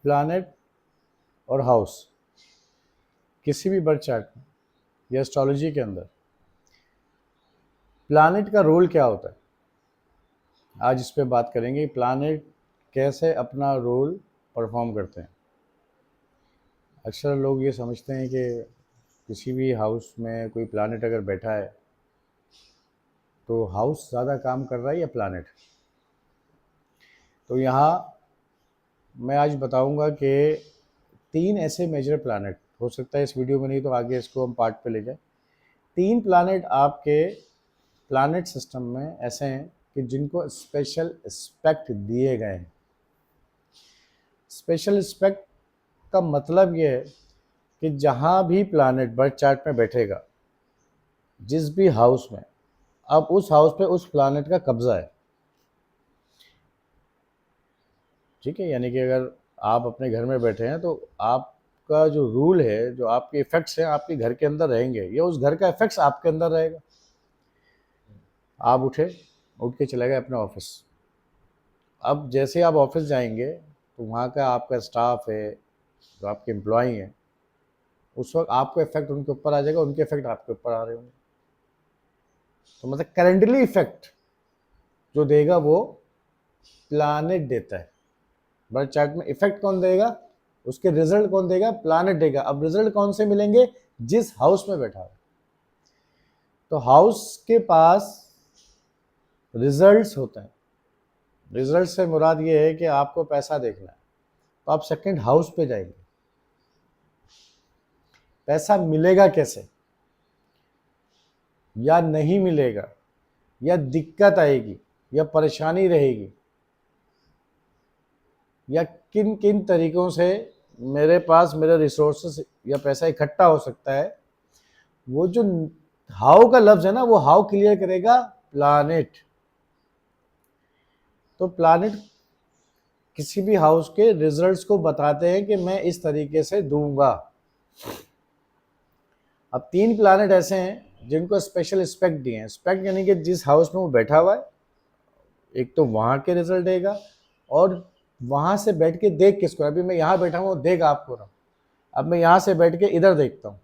Planet और house किसी भी बर्थ चार्ट में या एस्ट्रोलॉजी के अंदर प्लैनेट का रोल क्या होता है, आज इस पे बात करेंगे। प्लैनेट कैसे अपना रोल परफॉर्म करते हैं। अक्सर लोग ये समझते हैं कि किसी भी हाउस में कोई प्लैनेट अगर बैठा है तो हाउस ज़्यादा काम कर रहा है या प्लैनेट। तो यहाँ मैं आज बताऊंगा कि 3 ऐसे मेजर प्लैनेट, हो सकता है इस वीडियो में नहीं तो आगे इसको हम पार्ट पे ले जाएं। 3 प्लैनेट आपके प्लैनेट सिस्टम में ऐसे हैं कि जिनको स्पेशल एस्पेक्ट दिए गए हैं। स्पेशल एस्पेक्ट का मतलब ये है कि जहाँ भी प्लैनेट बर्थ चार्ट में बैठेगा, जिस भी हाउस में, अब उस हाउस पे उस प्लैनेट का कब्जा है। ठीक है, यानी कि अगर आप अपने घर में बैठे हैं तो आपका जो रूल है, जो आपके इफेक्ट्स हैं आपके घर के अंदर रहेंगे, या उस घर का इफेक्ट्स आपके अंदर रहेगा। आप उठ के चले गए अपने ऑफिस। अब जैसे आप ऑफिस जाएंगे तो वहाँ का आपका स्टाफ है, जो आपके एम्प्लॉई हैं, उस वक्त आपका इफेक्ट उनके ऊपर आ जाएगा, उनके इफेक्ट आपके ऊपर आ रहे होंगे। तो मतलब करेंटली इफेक्ट जो देगा वो प्लानेट देता है। बर्थ चार्ट में इफेक्ट कौन देगा, उसके रिजल्ट कौन देगा, प्लानेट देगा। अब रिजल्ट कौन से मिलेंगे, जिस हाउस में बैठा है। तो हाउस के पास रिजल्ट्स होते हैं। रिजल्ट से मुराद ये है कि आपको पैसा देखना है तो आप सेकंड हाउस पे जाएंगे। पैसा मिलेगा कैसे या नहीं मिलेगा, या दिक्कत आएगी या परेशानी रहेगी, या किन किन तरीकों से मेरे पास मेरे रिसोर्सेस या पैसा इकट्ठा हो सकता है, वो जो हाउ का लफ्ज है ना, वो हाउ क्लियर करेगा प्लानेट। तो प्लानेट किसी भी हाउस के रिजल्ट्स को बताते हैं कि मैं इस तरीके से दूंगा। अब 3 प्लानेट ऐसे हैं जिनको स्पेशल एस्पेक्ट दिए हैं। स्पेक्ट यानी कि जिस हाउस में वो बैठा हुआ है, एक तो वहां के रिजल्ट देगा, और वहां से बैठ के देख किसको, अभी मैं यहाँ बैठा हूँ देख आपको रहा हूँ, अब मैं यहाँ से बैठ के इधर देखता हूँ,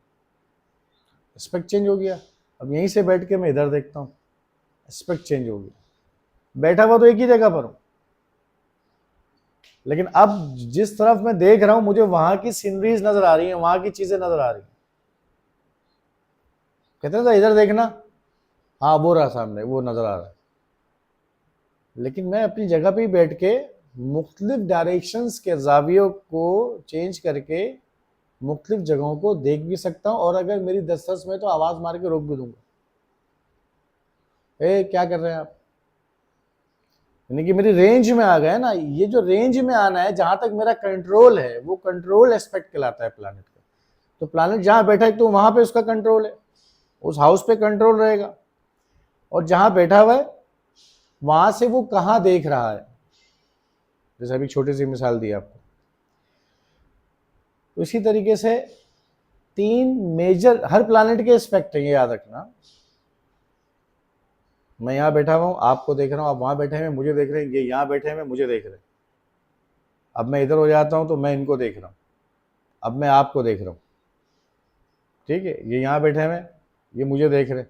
एस्पेक्ट चेंज हो गया। अब यहीं से बैठ के मैं इधर देखता हूँ, एस्पेक्ट चेंज हो गया। बैठा हुआ तो एक ही जगह पर हूँ, लेकिन अब जिस तरफ मैं देख रहा हूं मुझे वहां की सीनरीज नजर आ रही है, वहां की चीजें नजर आ रही है। कहते ना इधर देखना, हाँ वो रहा सामने, वो नजर आ रहा है। लेकिन मैं अपनी जगह पे ही बैठ के मुख्तलिफ डायरेक्शंस के जावियों को चेंज करके मुख्तलिफ जगहों को देख भी सकता हूं, और अगर मेरी दस्तरस में तो आवाज मार के रोक भी दूंगा, ए क्या कर रहे हैं आप। यानी कि मेरी रेंज में आ गए ना। ये जो रेंज में आना है, जहां तक मेरा कंट्रोल है, वो कंट्रोल एस्पेक्ट कहलाता है प्लैनेट का। तो प्लैनेट जहां बैठा है तो वहां पे उसका कंट्रोल है, उस हाउस पे कंट्रोल रहेगा। और जहां बैठा हुआ है वहां से वो कहां देख रहा है, जैसे अभी छोटी सी मिसाल दी आपको। तो इसी तरीके से 3 मेजर हर प्लैनेट के एस्पेक्ट हैं, ये याद रखना। मैं यहाँ बैठा हुआ हूँ आपको देख रहा हूँ, आप वहां बैठे हैं मुझे देख रहे हैं, ये यहाँ बैठे हैं मुझे देख रहे हैं। अब मैं इधर हो जाता हूँ तो मैं इनको देख रहा हूँ, अब मैं आपको देख रहा हूँ। ठीक है, ये यहाँ बैठे हैं, ये मुझे देख रहे हैं।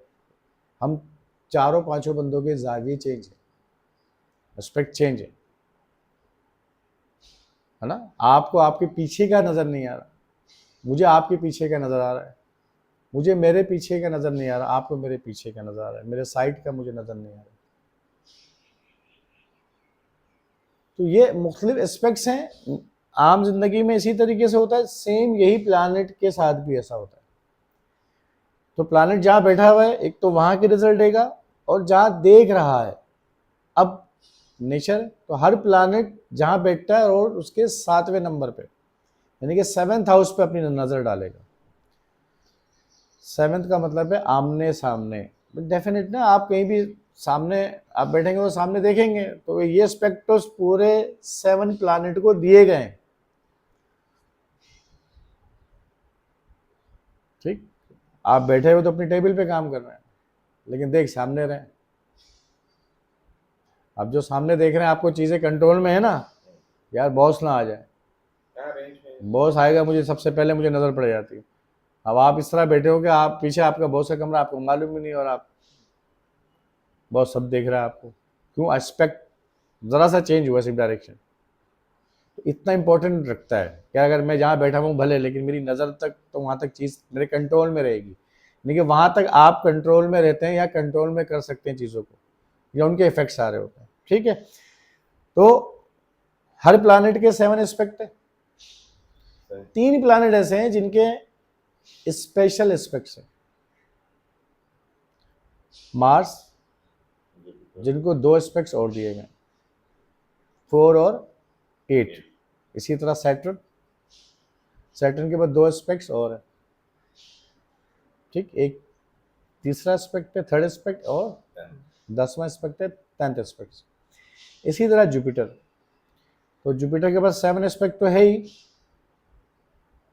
हम चारों पांचों बंदों के जाविये चेंज है, एस्पेक्ट चेंज है ना। आपको आपके पीछे का नजर नहीं आ रहा, मुझे आपके पीछे का नजर आ रहा है, मुझे मेरे पीछे का नजर नहीं आ रहा, आपको मेरे पीछे का नजर आ रहा है, मेरे साइड का मुझे नजर नहीं आ रहा। तो ये मुख्तलिफ एस्पेक्ट्स हैं। आम जिंदगी में इसी तरीके से होता है, सेम यही प्लानट के साथ भी ऐसा होता है। तो प्लानट जहां बैठा हुआ है, एक तो वहां के रिजल्ट देगा, और जहां देख रहा है। अब नेचर तो हर प्लानट जहां बैठता है और उसके 7वें नंबर पे, यानी कि 7th हाउस पे अपनी नजर डालेगा। 7th का मतलब है आमने सामने। डेफिनेट ना, आप कहीं भी सामने आप बैठेंगे तो सामने देखेंगे, तो ये स्पेक्ट्रस पूरे 7 प्लानट को दिए गए हैं। ठीक, आप बैठे हुए तो अपनी टेबल पे काम कर रहे हैं, लेकिन देख सामने रहे। अब जो सामने देख रहे हैं आपको चीजें कंट्रोल में है ना, यार बॉस ना आ जाए, बॉस आएगा, मुझे सबसे पहले मुझे नज़र पड़ जाती है। अब आप इस तरह बैठे हो कि आप पीछे आपका बॉस का कमरा आपको मालूम ही नहीं, और आप बॉस सब देख रहा है आपको। क्यों? एस्पेक्ट ज़रा सा चेंज हुआ सिर्फ डायरेक्शन, तो इतना इंपॉर्टेंट रखता है कि अगर मैं जहाँ बैठा हूँ भले, लेकिन मेरी नज़र तक तो वहाँ तक चीज़ मेरे कंट्रोल में रहेगी। यानी कि वहाँ तक आप कंट्रोल में रहते हैं या कंट्रोल में कर सकते हैं चीज़ों को, या उनके इफेक्ट्स आ रहे होते हैं। ठीक है, तो हर प्लानेट के 7 एस्पेक्ट है। 3 प्लानेट ऐसे हैं जिनके स्पेशल एस्पेक्ट्स हैं। मार्स, जिनको 2 एस्पेक्ट्स और दिए गए, 4 और 8। इसी तरह सैटर्न, सैटर्न के बाद 2 एस्पेक्ट्स और है। ठीक, एक तीसरा एस्पेक्ट है, थर्ड एस्पेक्ट, और 10वां एस्पेक्ट है, 10th एस्पेक्ट। इसी तरह जुपिटर, तो जुपिटर के पास 7 एस्पेक्ट तो है ही,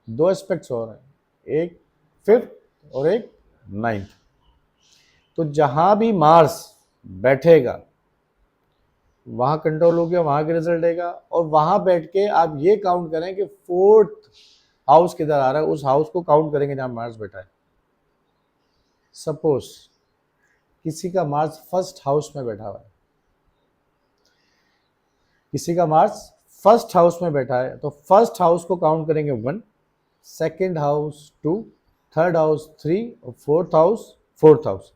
2 एस्पेक्ट्स और हैं, एक 5th और एक 9th। तो जहां भी मार्स बैठेगा वहां कंट्रोल हो गया, वहां के रिजल्ट देगा। और वहां बैठ के आप ये काउंट करें कि 4th हाउस किधर आ रहा है, उस हाउस को काउंट करेंगे जहां मार्स बैठा है। सपोज किसी का मार्स 1st हाउस में बैठा हुआ है, किसी का मार्स 1st हाउस में बैठा है, तो 1st हाउस को काउंट करेंगे 1, 2nd हाउस 2, 3rd हाउस 3, और 4th हाउस 4th हाउस।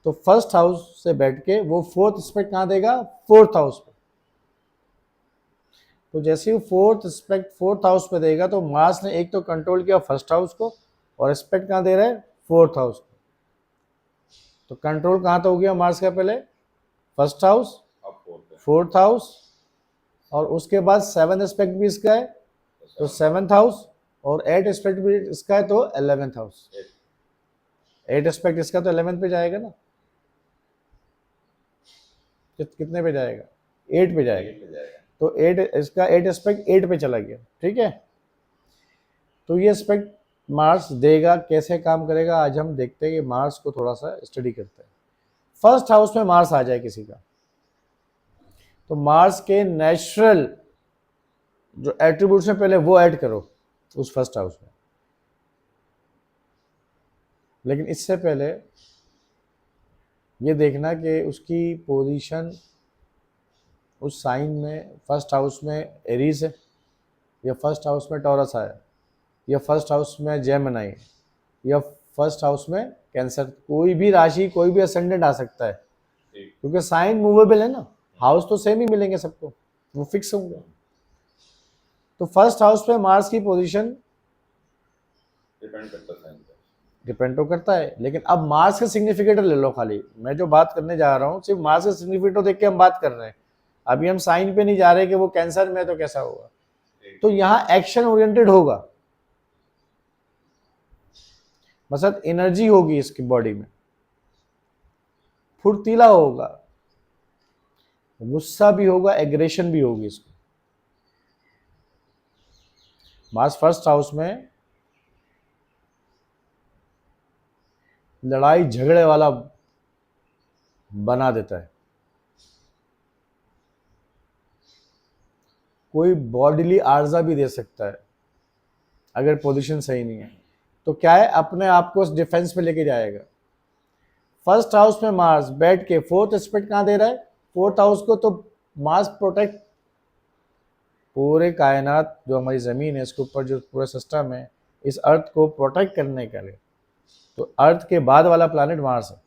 तो 1st हाउस से बैठ के वो 4th एस्पेक्ट कहाँ देगा? 4th हाउस पे। तो जैसे ही 4th एस्पेक्ट 4th हाउस पे देगा, तो मार्स ने एक तो कंट्रोल किया 1st हाउस को, और एस्पेक्ट कहाँ दे रहा है? 4th हाउस को। तो कंट्रोल कहाँ तो हो गया मार्स का? पहले 1st हाउस, 4th हाउस, और उसके बाद 7 एस्पेक्ट भी इसका है तो 7th हाउस, और 8 एस्पेक्ट भी इसका है तो 11th हाउस। 8 एस्पेक्ट इसका तो 11th पे जाएगा ना, कितने पे जाएगा? 8 पे जाएगा। तो 8 इसका 8 एस्पेक्ट 8 पे चला गया। ठीक है, तो ये एस्पेक्ट मार्स देगा, कैसे काम करेगा आज हम देखते हैं कि मार्स को थोड़ा सा स्टडी करते हैं। 1st हाउस में मार्स आ जाए किसी का, तो मार्स के नेचुरल जो एट्रीब्यूट्स हैं पहले वो ऐड करो उस 1st हाउस में। लेकिन इससे पहले ये देखना कि उसकी पोजीशन उस साइन में 1st हाउस में एरीज है, या 1st हाउस में टॉरस है, या 1st हाउस में जेमिनी, या 1st हाउस में कैंसर। कोई भी राशि, कोई भी असेंडेंट आ सकता है, क्योंकि साइन मूवेबल है ना, हाउस तो सेम ही मिलेंगे सबको, वो फिक्स होंगे। तो 1st हाउस पे मार्स की पोजीशन डिपेंड तो करता है। लेकिन अब मार्स का सिग्निफिकेटर ले लो, खाली मैं जो बात करने जा रहा हूँ सिर्फ मार्स का सिग्निफिकेटर देख के हम बात कर रहे हैं। अभी हम साइन पे नहीं जा रहे कि वो कैंसर में तो कैसा होगा। तो यहाँ एक्शन ओरिएंटेड होगा, मतलब एनर्जी होगी इसकी बॉडी में, फुर्तीला होगा, गुस्सा भी होगा, एग्रेशन भी होगी इसको। मार्स 1st हाउस में लड़ाई झगड़े वाला बना देता है, कोई बॉडीली आर्जा भी दे सकता है अगर पोजीशन सही नहीं है। तो क्या है, अपने आप को डिफेंस में लेके जाएगा। 1st हाउस में मार्स बैठ के 4th एस्पेक्ट कहाँ दे रहा है? 4th हाउस को। तो मार्स प्रोटेक्ट पूरे कायनात, जो हमारी ज़मीन है, इसके ऊपर जो पूरा सिस्टम है, इस अर्थ को प्रोटेक्ट करने के लिए। तो अर्थ के बाद वाला प्लैनेट मार्स है,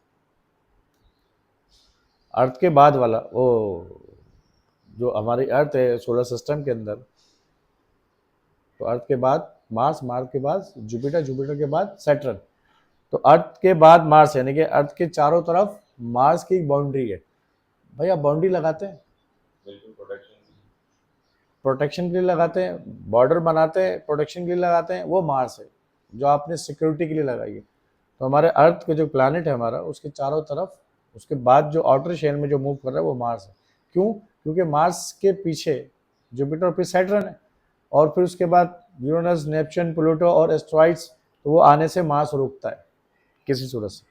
अर्थ के बाद वाला, वो जो हमारी अर्थ है सोलर सिस्टम के अंदर, तो अर्थ के बाद मार्स, मार्स के बाद जुपिटर, जुपिटर के बाद सैटर्न। तो अर्थ के बाद मार्स, यानी कि अर्थ के चारों तरफ मार्स की एक बाउंड्री है। भाई आप बाउंड्री लगाते हैं, प्रोटेक्शन के लिए लगाते हैं, बॉर्डर बनाते हैं, प्रोटेक्शन के लिए लगाते हैं, वो मार्स है जो आपने सिक्योरिटी के लिए लगाई है। तो हमारे अर्थ के जो प्लैनेट है हमारा, उसके चारों तरफ, उसके बाद जो आउटर शेल में जो मूव कर रहा है वो मार्स है। क्यों? क्योंकि मार्स के पीछे जुपिटर और फिर सैटर्न है, और फिर उसके बाद यूरेनस, नेपच्यून, प्लूटो और एस्ट्रॉइड्स। तो वो आने से मार्स रोकता है किसी सूरत से,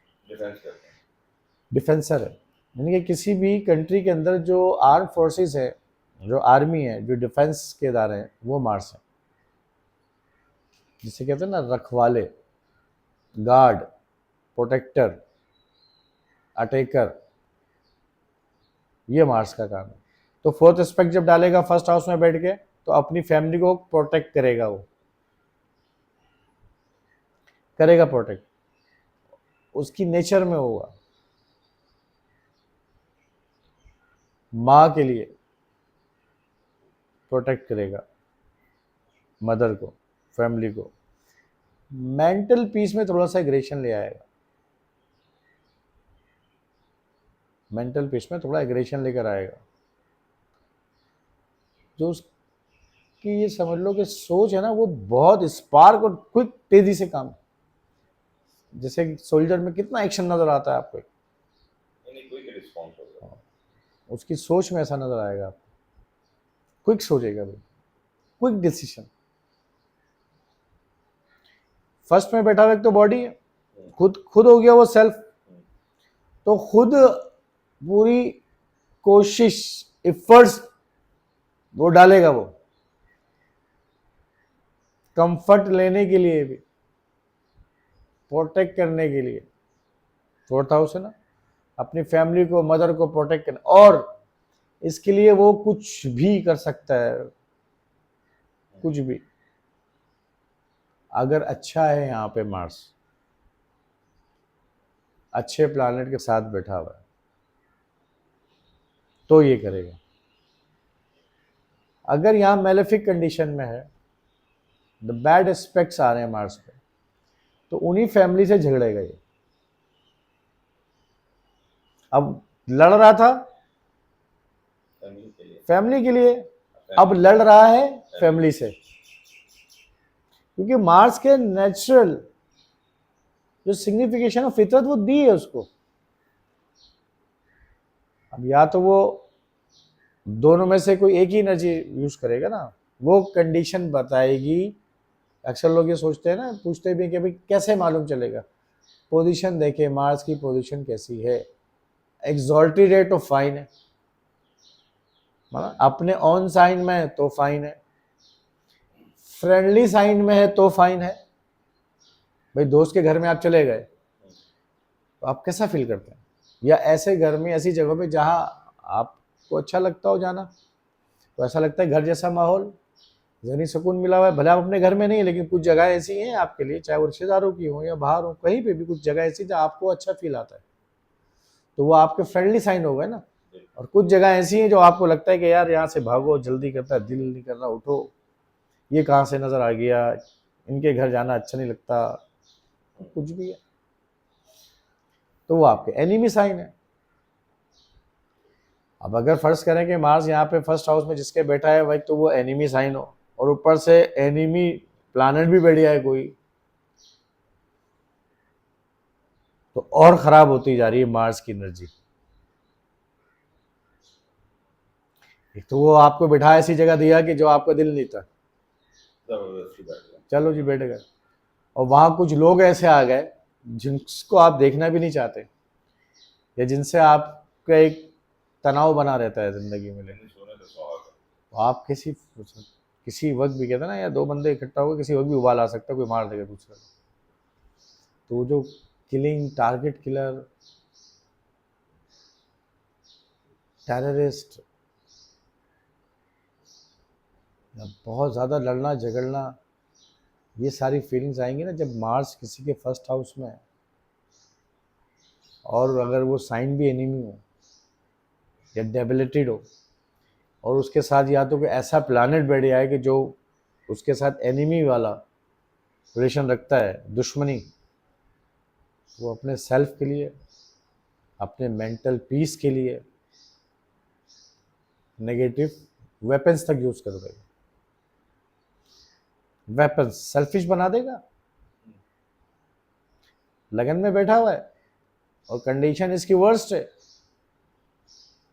डिफेंसर है। यानी कि किसी भी कंट्री के अंदर जो आर्म फोर्सेस है, जो आर्मी है, जो डिफेंस के इदारे हैं, वो मार्स है। जिसे कहते हैं ना रखवाले, गार्ड, प्रोटेक्टर, अटैकर, ये मार्स का काम है। तो फोर्थ एस्पेक्ट जब डालेगा फर्स्ट हाउस में बैठ के, तो अपनी फैमिली को प्रोटेक्ट करेगा, वो करेगा प्रोटेक्ट, उसकी नेचर में होगा। माँ के लिए प्रोटेक्ट करेगा, मदर को, फैमिली को। मेंटल पीस में थोड़ा सा एग्रेशन ले आएगा, मेंटल पीस में थोड़ा एग्रेशन लेकर आएगा। जो उसकी ये समझ लो कि सोच है ना, वो बहुत स्पार्क और क्विक, तेजी से काम। जैसे सोल्जर में कितना एक्शन नजर आता है आपको, उसकी सोच में ऐसा नजर आएगा आपको, क्विक सोचेगा भाई, क्विक डिसीजन। फर्स्ट में बैठा हुआ एक तो बॉडी है, खुद हो गया वो सेल्फ, तो खुद पूरी कोशिश, एफर्ट्स वो डालेगा, वो कंफर्ट लेने के लिए भी, प्रोटेक्ट करने के लिए। फोर्थ हाउस है ना, अपनी फैमिली को, मदर को प्रोटेक्ट करना, और इसके लिए वो कुछ भी कर सकता है, कुछ भी। अगर अच्छा है यहाँ पे मार्स, अच्छे प्लैनेट के साथ बैठा हुआ है, तो ये करेगा। अगर यहाँ मेलेफिक कंडीशन में है, द बैड एस्पेक्ट्स आ रहे हैं मार्स पे, तो उन्हीं फैमिली से झगड़ेगा ये। अब लड़ रहा था फैमिली के लिए, अब लड़ रहा है फैमिली से, क्योंकि मार्स के नेचुरल जो सिग्निफिकेशन ऑफ फितरत वो दी है उसको। अब या तो वो दोनों में से कोई एक ही एनर्जी यूज करेगा ना, वो कंडीशन बताएगी। अक्सर लोग ये सोचते हैं ना, पूछते भी कि भाई कैसे मालूम चलेगा, पोजीशन देखे, मार्स की पोजीशन कैसी है, एक्सॉल्टेड है तो फाइन है, अपने ऑन साइन में है तो फाइन है, फ्रेंडली साइन में है तो फाइन है। भाई दोस्त के घर में आप चले गए तो आप कैसा फील करते हैं, या ऐसे घर में, ऐसी जगह पे जहां आपको अच्छा लगता हो जाना, तो ऐसा लगता है घर जैसा माहौल, जहनी सुकून मिला हुआ है। भले आप अपने घर में नहीं, लेकिन कुछ जगह ऐसी हैं आपके लिए, चाहे वो रिश्तेदारों की हो या बाहर हो, कहीं पे भी कुछ जगह ऐसी जहाँ आपको अच्छा फील आता है, तो वो आपके फ्रेंडली साइन हो गए ना। और कुछ जगह ऐसी हैं जो आपको लगता है कि यार यहाँ से भागो, जल्दी करता है, दिल नहीं कर रहा, उठो, ये कहाँ से नजर आ गया, इनके घर जाना अच्छा नहीं लगता, कुछ भी है, तो वो आपके एनिमी साइन है। अब अगर फर्ज करें कि मार्स यहाँ पे फर्स्ट हाउस में जिसके बैठा है भाई, तो वो एनिमी साइन हो, और ऊपर से एनिमी प्लैनेट भी बढ़िया है कोई, तो और खराब होती जा रही है मार्स की एनर्जी। एक तो वो आपको बिठा ऐसी जगह दिया कि जो आपका दिल नहीं था, चलो जी बैठ गए, और वहां कुछ लोग ऐसे आ गए जिनको आप देखना भी नहीं चाहते, या जिनसे आपका एक तनाव बना रहता है जिंदगी में। लेकिन तो आप किसी वक्त भी, कहते हैं ना, या दो बंदे इकट्ठा हो गए, किसी वक्त भी उबाल आ सकता है, कोई मार देगा दूसरा। तो जो किलिंग, टारगेट किलर, टेररिस्ट, बहुत ज़्यादा लड़ना झगड़ना, ये सारी फीलिंग्स आएंगी ना जब मार्स किसी के फर्स्ट हाउस में है, और अगर वो साइन भी एनिमी हो या डेबिलिटेड हो, और उसके साथ या तो कोई ऐसा प्लैनेट बैठ जाए कि जो उसके साथ एनिमी वाला रिलेशन रखता है, दुश्मनी, वो अपने सेल्फ के लिए, अपने मेंटल पीस के लिए नेगेटिव वेपन्स तक यूज कर देगा, वेपन्स सेल्फिश बना देगा। लगन में बैठा हुआ है और कंडीशन इसकी वर्स्ट है,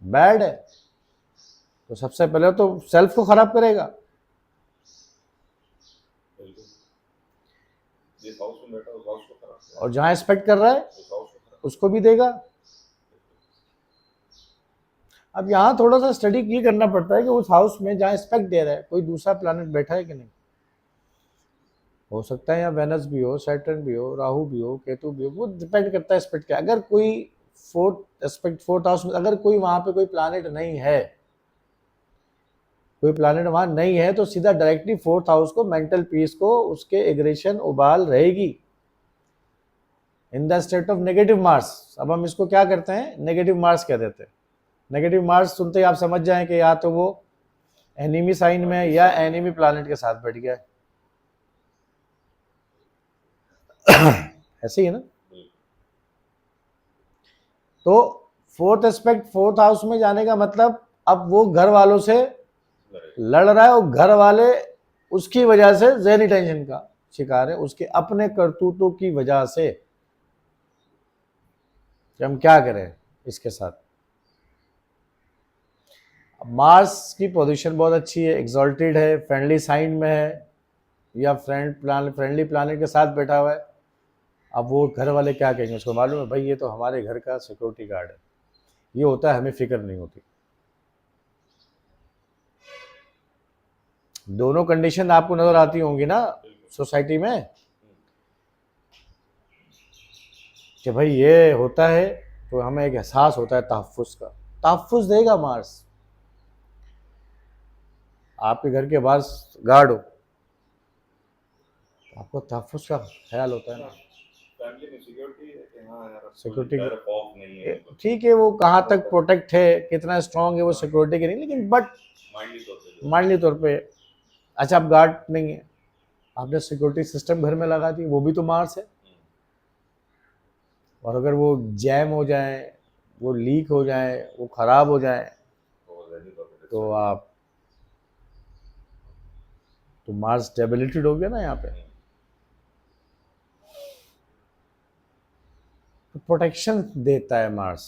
बैड है, तो सबसे पहले तो सेल्फ को खराब करेगा। और जहां एक्सपेक्ट कर रहा है उसको भी देगा। अब यहाँ थोड़ा सा स्टडी ये करना पड़ता है कि उस हाउस में जहाँ एक्सपेक्ट दे रहा है, कोई दूसरा प्लैनेट बैठा है कि नहीं। हो सकता है यहाँ वेनस भी हो, सैटर्न भी हो, राहु भी हो, केतु भी हो, वो डिपेंड करता है एस्पेक्ट क्या। अगर कोई फोर्थ एस्पेक्ट, फोर्थ हाउस में अगर कोई वहां पे कोई प्लानेट नहीं है, कोई प्लानेट वहां नहीं है, तो सीधा डायरेक्टली फोर्थ हाउस को, मेंटल पीस को, उसके एग्रेशन उबाल रहेगी in the state of negative Mars. अब हम इसको क्या करते हैं, नेगेटिव मार्स कह देते हैं। नेगेटिव मार्स सुनते ही आप समझ जाएं कि या तो वो एनिमी साइन में या एनिमी प्लानेट के साथ बैठ गया है। ऐसे ही है ना। तो फोर्थ एस्पेक्ट फोर्थ हाउस में जाने का मतलब, अब वो घर वालों से लड़ रहा है और घर वाले उसकी वजह से ज़हनी टेंशन का शिकार है, उसके अपने करतूतों की वजह से। कि हम क्या करें इसके साथ। मार्स की पोजीशन बहुत अच्छी है, एग्जॉल्टेड है, फ्रेंडली साइन में है, या फ्रेंडली प्लानेट के साथ बैठा हुआ है। अब वो घर वाले क्या कहेंगे, उसको मालूम है भाई ये तो हमारे घर का सिक्योरिटी गार्ड है, ये होता है, हमें फिक्र नहीं होती। दोनों कंडीशन आपको नजर आती होंगी ना सोसाइटी में, कि भाई ये होता है तो हमें एक एहसास होता है तहफ़्फ़ुज़ का। तहफ़्फ़ुज़ देगा मार्स। आपके घर के बाहर गार्ड हो, आपको तहफ़्फ़ुज़ का ख्याल होता है ना, फैमिली में सिक्योरिटी है कि हाँ यार सिक्योरिटी डर खौफ नहीं है, ठीक है, वो कहाँ तक प्रोटेक्ट है, कितना स्ट्रांग है वो सिक्योरिटी के नहीं, लेकिन बट माइंडली तौर पे। अच्छा, अब गार्ड नहीं है, आपने सिक्योरिटी सिस्टम घर में लगा दी, वो भी तो मार्स है। और अगर वो जैम हो जाए, वो लीक हो जाए, वो ख़राब हो जाए, तो आप तो मार्स डेबिलिटेड हो गया ना यहाँ पे। तो प्रोटेक्शन देता है मार्स।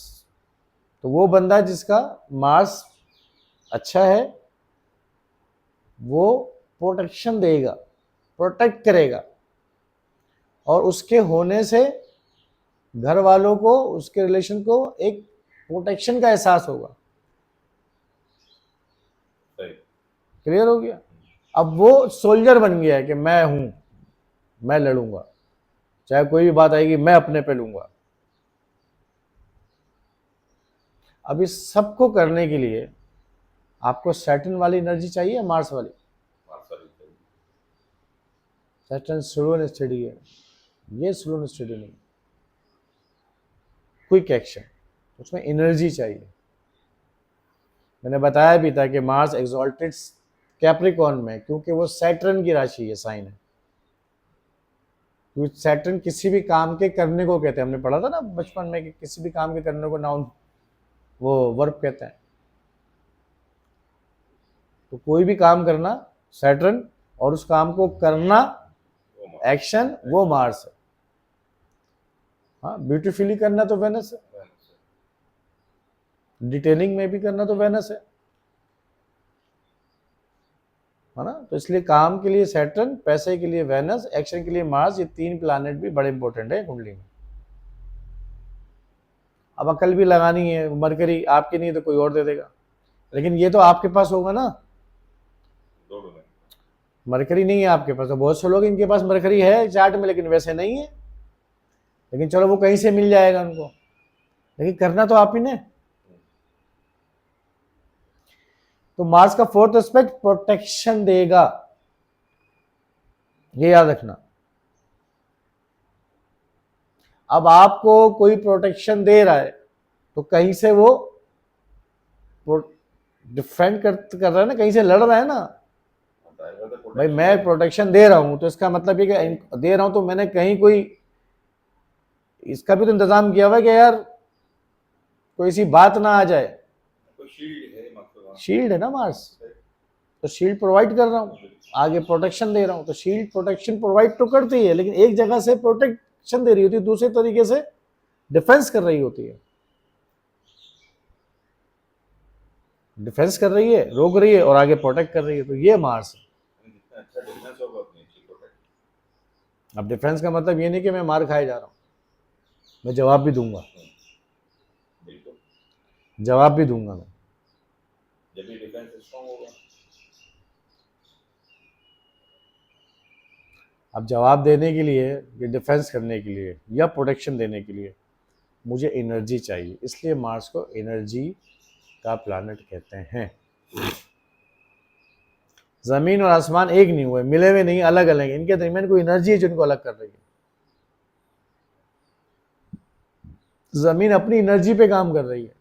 तो वो बंदा जिसका मार्स अच्छा है, वो प्रोटेक्शन देगा, प्रोटेक्ट करेगा, और उसके होने से घर वालों को, उसके रिलेशन को एक प्रोटेक्शन का एहसास होगा। क्लियर हो गया। अब वो सोल्जर बन गया है कि मैं हूं, मैं लड़ूंगा, चाहे कोई भी बात आएगी मैं अपने पे लूंगा। अब इस सबको करने के लिए आपको सैटर्न वाली एनर्जी चाहिए, मार्स वाली। सैटर्न स्लो एंड स्टडी है, ये स्लो एंड स्टडी नहीं, क्विक एक्शन, उसमें एनर्जी चाहिए। मैंने बताया भी था कि मार्स एक्सॉल्टेड कैप्रिकॉर्न में, क्योंकि वो सैटर्न की राशि है, साइन है। क्योंकि सैटर्न किसी भी काम के करने को कहते हैं, हमने पढ़ा था ना बचपन में कि किसी भी काम के करने को नाउन, वो वर्ब कहते हैं। तो कोई भी काम करना सैटर्न, और उस काम को करना एक्शन, वो मार्स है। हाँ, ब्यूटीफुली करना तो वेनस है, डिटेलिंग में भी करना तो वेनस है ना। तो इसलिए काम के लिए सैटर्न, पैसे के लिए वेनस, एक्शन के लिए मार्स, ये तीन प्लैनेट भी बड़े इंपॉर्टेंट है कुंडली में। अब अकल भी लगानी है, मरकरी आपकी नहीं तो कोई और दे देगा, लेकिन ये तो आपके पास होगा ना। मरकरी नहीं है आपके पास, तो बहुत से लोग इनके पास मरकरी है चार्ट में, लेकिन वैसे नहीं है। लेकिन चलो वो कहीं से मिल जाएगा उनको, लेकिन करना तो आप ही ने। तो मार्स का फोर्थ एस्पेक्ट प्रोटेक्शन देगा, ये याद रखना। अब आपको कोई प्रोटेक्शन दे रहा है तो कहीं से वो डिफेंड कर रहा है ना, कहीं से लड़ रहा है ना। भाई मैं प्रोटेक्शन दे रहा हूं तो इसका मतलब ये कि दे रहा हूं तो मैंने कहीं कोई इसका भी तो इंतजाम किया हुआ है कि यार कोई सी बात ना आ जाए। शील्ड है ना मार्स, तो शील्ड प्रोवाइड कर रहा हूं, आगे प्रोटेक्शन दे रहा हूं। तो शील्ड प्रोटेक्शन प्रोवाइड तो करती है, लेकिन एक जगह से प्रोटेक्शन दे रही होती है, दूसरे तरीके से डिफेंस कर रही होती है। डिफेंस कर रही है, रोक रही है, और आगे प्रोटेक्ट कर रही है। तो ये मार्स है। अब डिफेंस का मतलब ये नहीं कि मैं मार खाए जा रहा हूं, मैं जवाब भी दूंगा, जवाब भी दूंगा मैं। जब भी डिफेंस स्ट्रांग होगा। अब जवाब देने के लिए या डिफेंस करने के लिए या प्रोटेक्शन देने के लिए मुझे एनर्जी चाहिए, इसलिए मार्स को एनर्जी का प्लैनेट कहते हैं। जमीन और आसमान एक नहीं हुए, मिले हुए नहीं, अलग अलग हैं। इनके दरमियान कोई एनर्जी है जो इनको अलग कर रही है। जमीन अपनी एनर्जी पे काम कर रही है,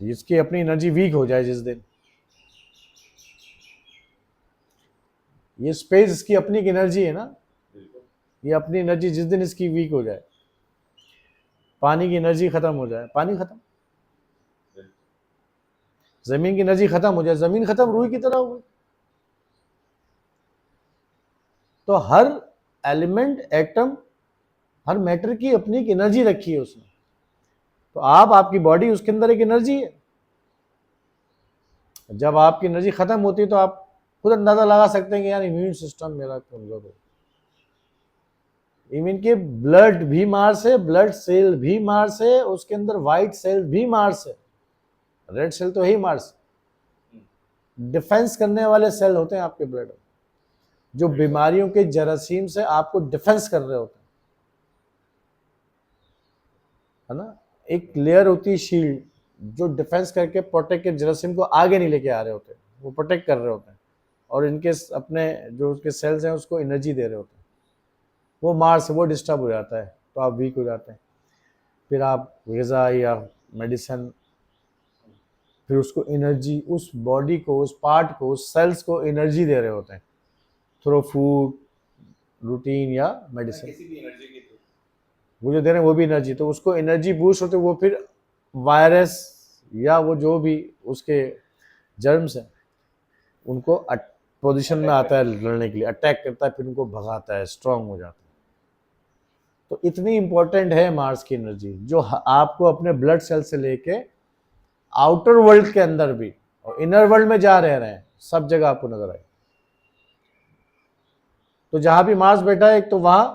इसकी अपनी एनर्जी वीक हो जाए जिस दिन, ये स्पेस इसकी अपनी एनर्जी है ना, ये अपनी एनर्जी जिस दिन इसकी वीक हो जाए, पानी की एनर्जी खत्म हो जाए, पानी खत्म, जमीन की एनर्जी खत्म हो जाए, जमीन खत्म, रूई की तरह हो गई। तो हर एलिमेंट, एटम, हर मैटर की अपनी एक एनर्जी रखी है उसने। तो आपकी बॉडी, उसके अंदर एक एनर्जी है। जब आपकी एनर्जी खत्म होती है तो आप खुद अंदाजा लगा सकते हैं कि यार इम्यून सिस्टम मेरा कमजोर हो। इवन के ब्लड भी मार्स है, ब्लड सेल भी मार्स है, उसके अंदर व्हाइट सेल भी मार्स है, रेड सेल तो है ही मार्स। डिफेंस करने वाले सेल होते हैं आपके ब्लड में, जो बीमारियों के जरासीम से आपको डिफेंस कर रहे होते हैं, है ना। एक लेयर होती है शील्ड, जो डिफेंस करके प्रोटेक्ट के जरासीम को आगे नहीं लेके आ रहे होते, वो प्रोटेक्ट कर रहे होते हैं, और इनके अपने जो उसके सेल्स हैं उसको एनर्जी दे रहे होते हैं। वो मार्स, वो डिस्टर्ब हो जाता है तो आप वीक हो जाते हैं। फिर आप ग़िज़ा या मेडिसिन, फिर उसको एनर्जी, उस बॉडी को, उस पार्ट को, उस सेल्स को एनर्जी दे रहे होते हैं थ्रू फूड, रूटीन या मेडिसिन। किसी भी एनर्जी की तो वो जो दे रहे हैं वो भी एनर्जी, तो उसको एनर्जी बूस्ट होते, वो फिर वायरस या वो जो भी उसके जर्म्स हैं उनको पोजीशन में आता है लड़ने के लिए, अटैक करता है, फिर उनको भगाता है, स्ट्रांग हो जाता है। तो इतनी इंपॉर्टेंट है मार्स की एनर्जी, जो आपको अपने ब्लड सेल से लेके आउटर वर्ल्ड के अंदर भी और इनर वर्ल्ड में जा रहे हैं, सब जगह आपको नजर आए। तो जहां भी मार्स बैठा है, एक तो वहां,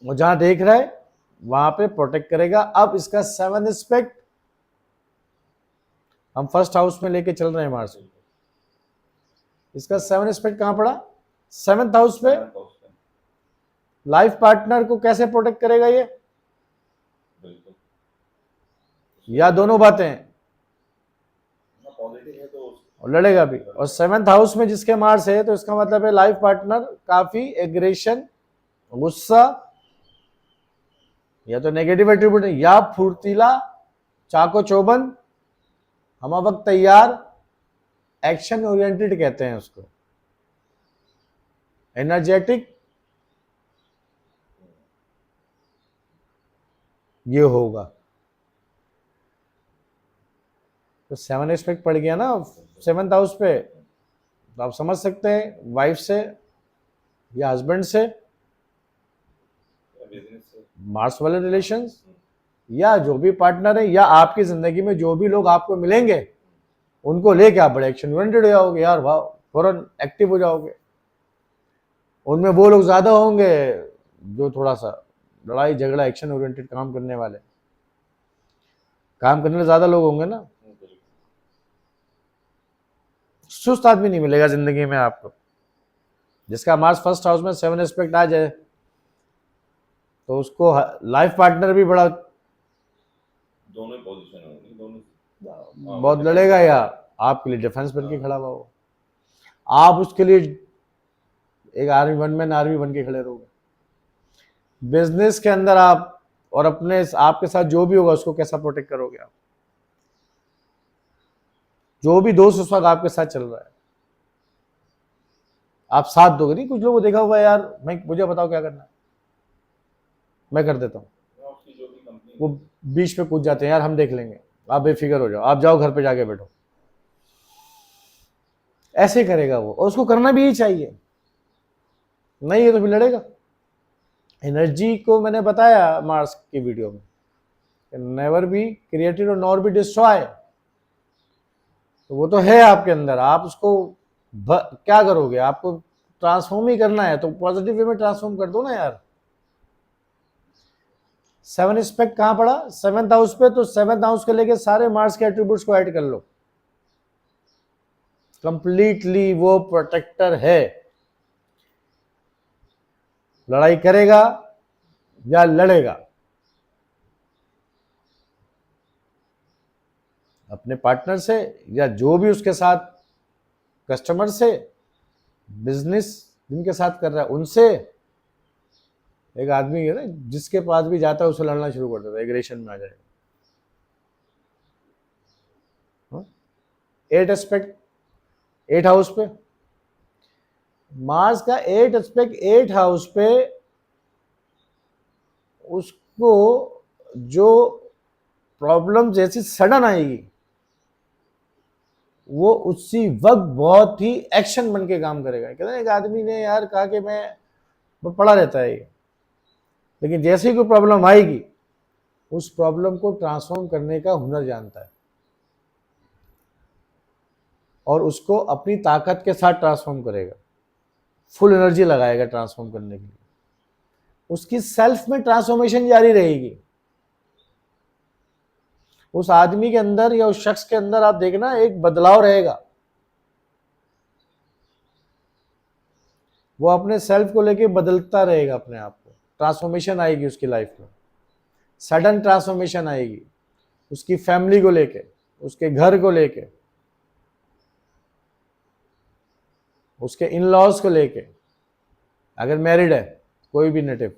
वो जहां देख रहा है वहां पे प्रोटेक्ट करेगा। अब इसका 7 एस्पेक्ट हम फर्स्ट हाउस में लेके चल रहे हैं मार्स को। इसका 7 एस्पेक्ट कहां पड़ा? 7th हाउस पे। लाइफ पार्टनर को कैसे प्रोटेक्ट करेगा ये? या दोनों बातें, और लड़ेगा भी। और 7th हाउस में जिसके मार्स है, तो इसका मतलब है लाइफ पार्टनर काफी एग्रेशन, गुस्सा, या तो नेगेटिव एट्रीब्यूट, या फुर्तीला, चाको चौबंद, हम वक्त तैयार, एक्शन ओरिएंटेड कहते हैं उसको, एनर्जेटिक, ये होगा। तो 7 एस्पेक्ट पड़ गया ना 7th हाउस पे, तो आप समझ सकते हैं वाइफ से या हस्बैंड से, मार्स वाले रिलेशंस, या जो भी पार्टनर है, या आपकी जिंदगी में जो भी लोग आपको मिलेंगे उनको लेके आप बड़े एक्शन ओरिएंटेड हो जाओगे यार, वाह, फौरन एक्टिव हो जाओगे। उनमें वो लोग ज्यादा होंगे जो थोड़ा सा लड़ाई झगड़ा, एक्शन ओरिएंटेड काम करने वाले, काम करने वाले ज्यादा लोग होंगे ना। सुस्त आदमी नहीं मिलेगा जिंदगी में आपको। जिसका मार्स फर्स्ट हाउस में 7 एस्पेक्ट आ जाए तो उसको लाइफ पार्टनर भी बड़ा, दोनों पोजीशन होगी, दोनों बहुत लड़ेगा, या आपके लिए डिफेंस बन के खड़ा हुआ हो, आप उसके लिए एक आर्मी, वन मैन आर्मी बन के खड़े रहोगे। बिजनेस के अंदर आप, और अपने आपके साथ जो भी होगा उसको कैसा प्रोटेक्ट करोगे आप? जो भी दोस्त उस वक्त आपके साथ चल रहा है, आप साथ दोगे नहीं। कुछ लोगों को देखा हुआ है यार, मैं, मुझे बताओ क्या करना है, मैं कर देता हूँ, वो बीच पे कूद जाते हैं, यार हम देख लेंगे, आप बेफिक्र हो जाओ, आप जाओ घर पे जाके बैठो। ऐसे करेगा वो, और उसको करना भी ही चाहिए, नहीं है तो फिर लड़ेगा। एनर्जी को मैंने बताया मार्स की वीडियो में, नेवर बी क्रिएटेड और नॉर बी डिस्ट्रॉय। तो वो तो है आपके अंदर, आप उसको क्या करोगे? आपको ट्रांसफॉर्म ही करना है, तो पॉजिटिव वे में ट्रांसफॉर्म कर दो ना यार। 7 एस्पेक्ट कहां पड़ा? 7th हाउस पे। तो 7th हाउस के लेके सारे मार्स के एट्रीब्यूट्स को ऐड कर लो। कंप्लीटली वो प्रोटेक्टर है। लड़ाई करेगा या लड़ेगा, अपने पार्टनर से या जो भी उसके साथ कस्टमर से, बिजनेस जिनके साथ कर रहा है उनसे। एक आदमी है ना, जिसके पास भी जाता है उसे लड़ना शुरू कर देता है, एग्रेशन में आ जाएगा। 8 एस्पेक्ट 8 हाउस पे, मार्स का 8 एस्पेक्ट 8 हाउस पे, उसको जो प्रॉब्लम जैसी सडन आएगी वो उसी वक्त बहुत ही एक्शन बन के काम करेगा। कहते हैं एक आदमी ने यार कहा कि मैं वो पड़ा रहता है ये, लेकिन जैसे ही कोई प्रॉब्लम आएगी उस प्रॉब्लम को ट्रांसफॉर्म करने का हुनर जानता है और उसको अपनी ताकत के साथ ट्रांसफॉर्म करेगा, फुल एनर्जी लगाएगा ट्रांसफॉर्म करने के लिए। उसकी सेल्फ में ट्रांसफॉर्मेशन जारी रहेगी। उस आदमी के अंदर या उस शख्स के अंदर आप देखना एक बदलाव रहेगा। वो अपने सेल्फ को लेके बदलता रहेगा, अपने आप को ट्रांसफॉर्मेशन आएगी उसकी लाइफ में, सडन ट्रांसफॉर्मेशन आएगी उसकी फैमिली को लेके, उसके घर को लेके, उसके इन लॉज को लेके, अगर मैरिड है कोई भी नेटिव,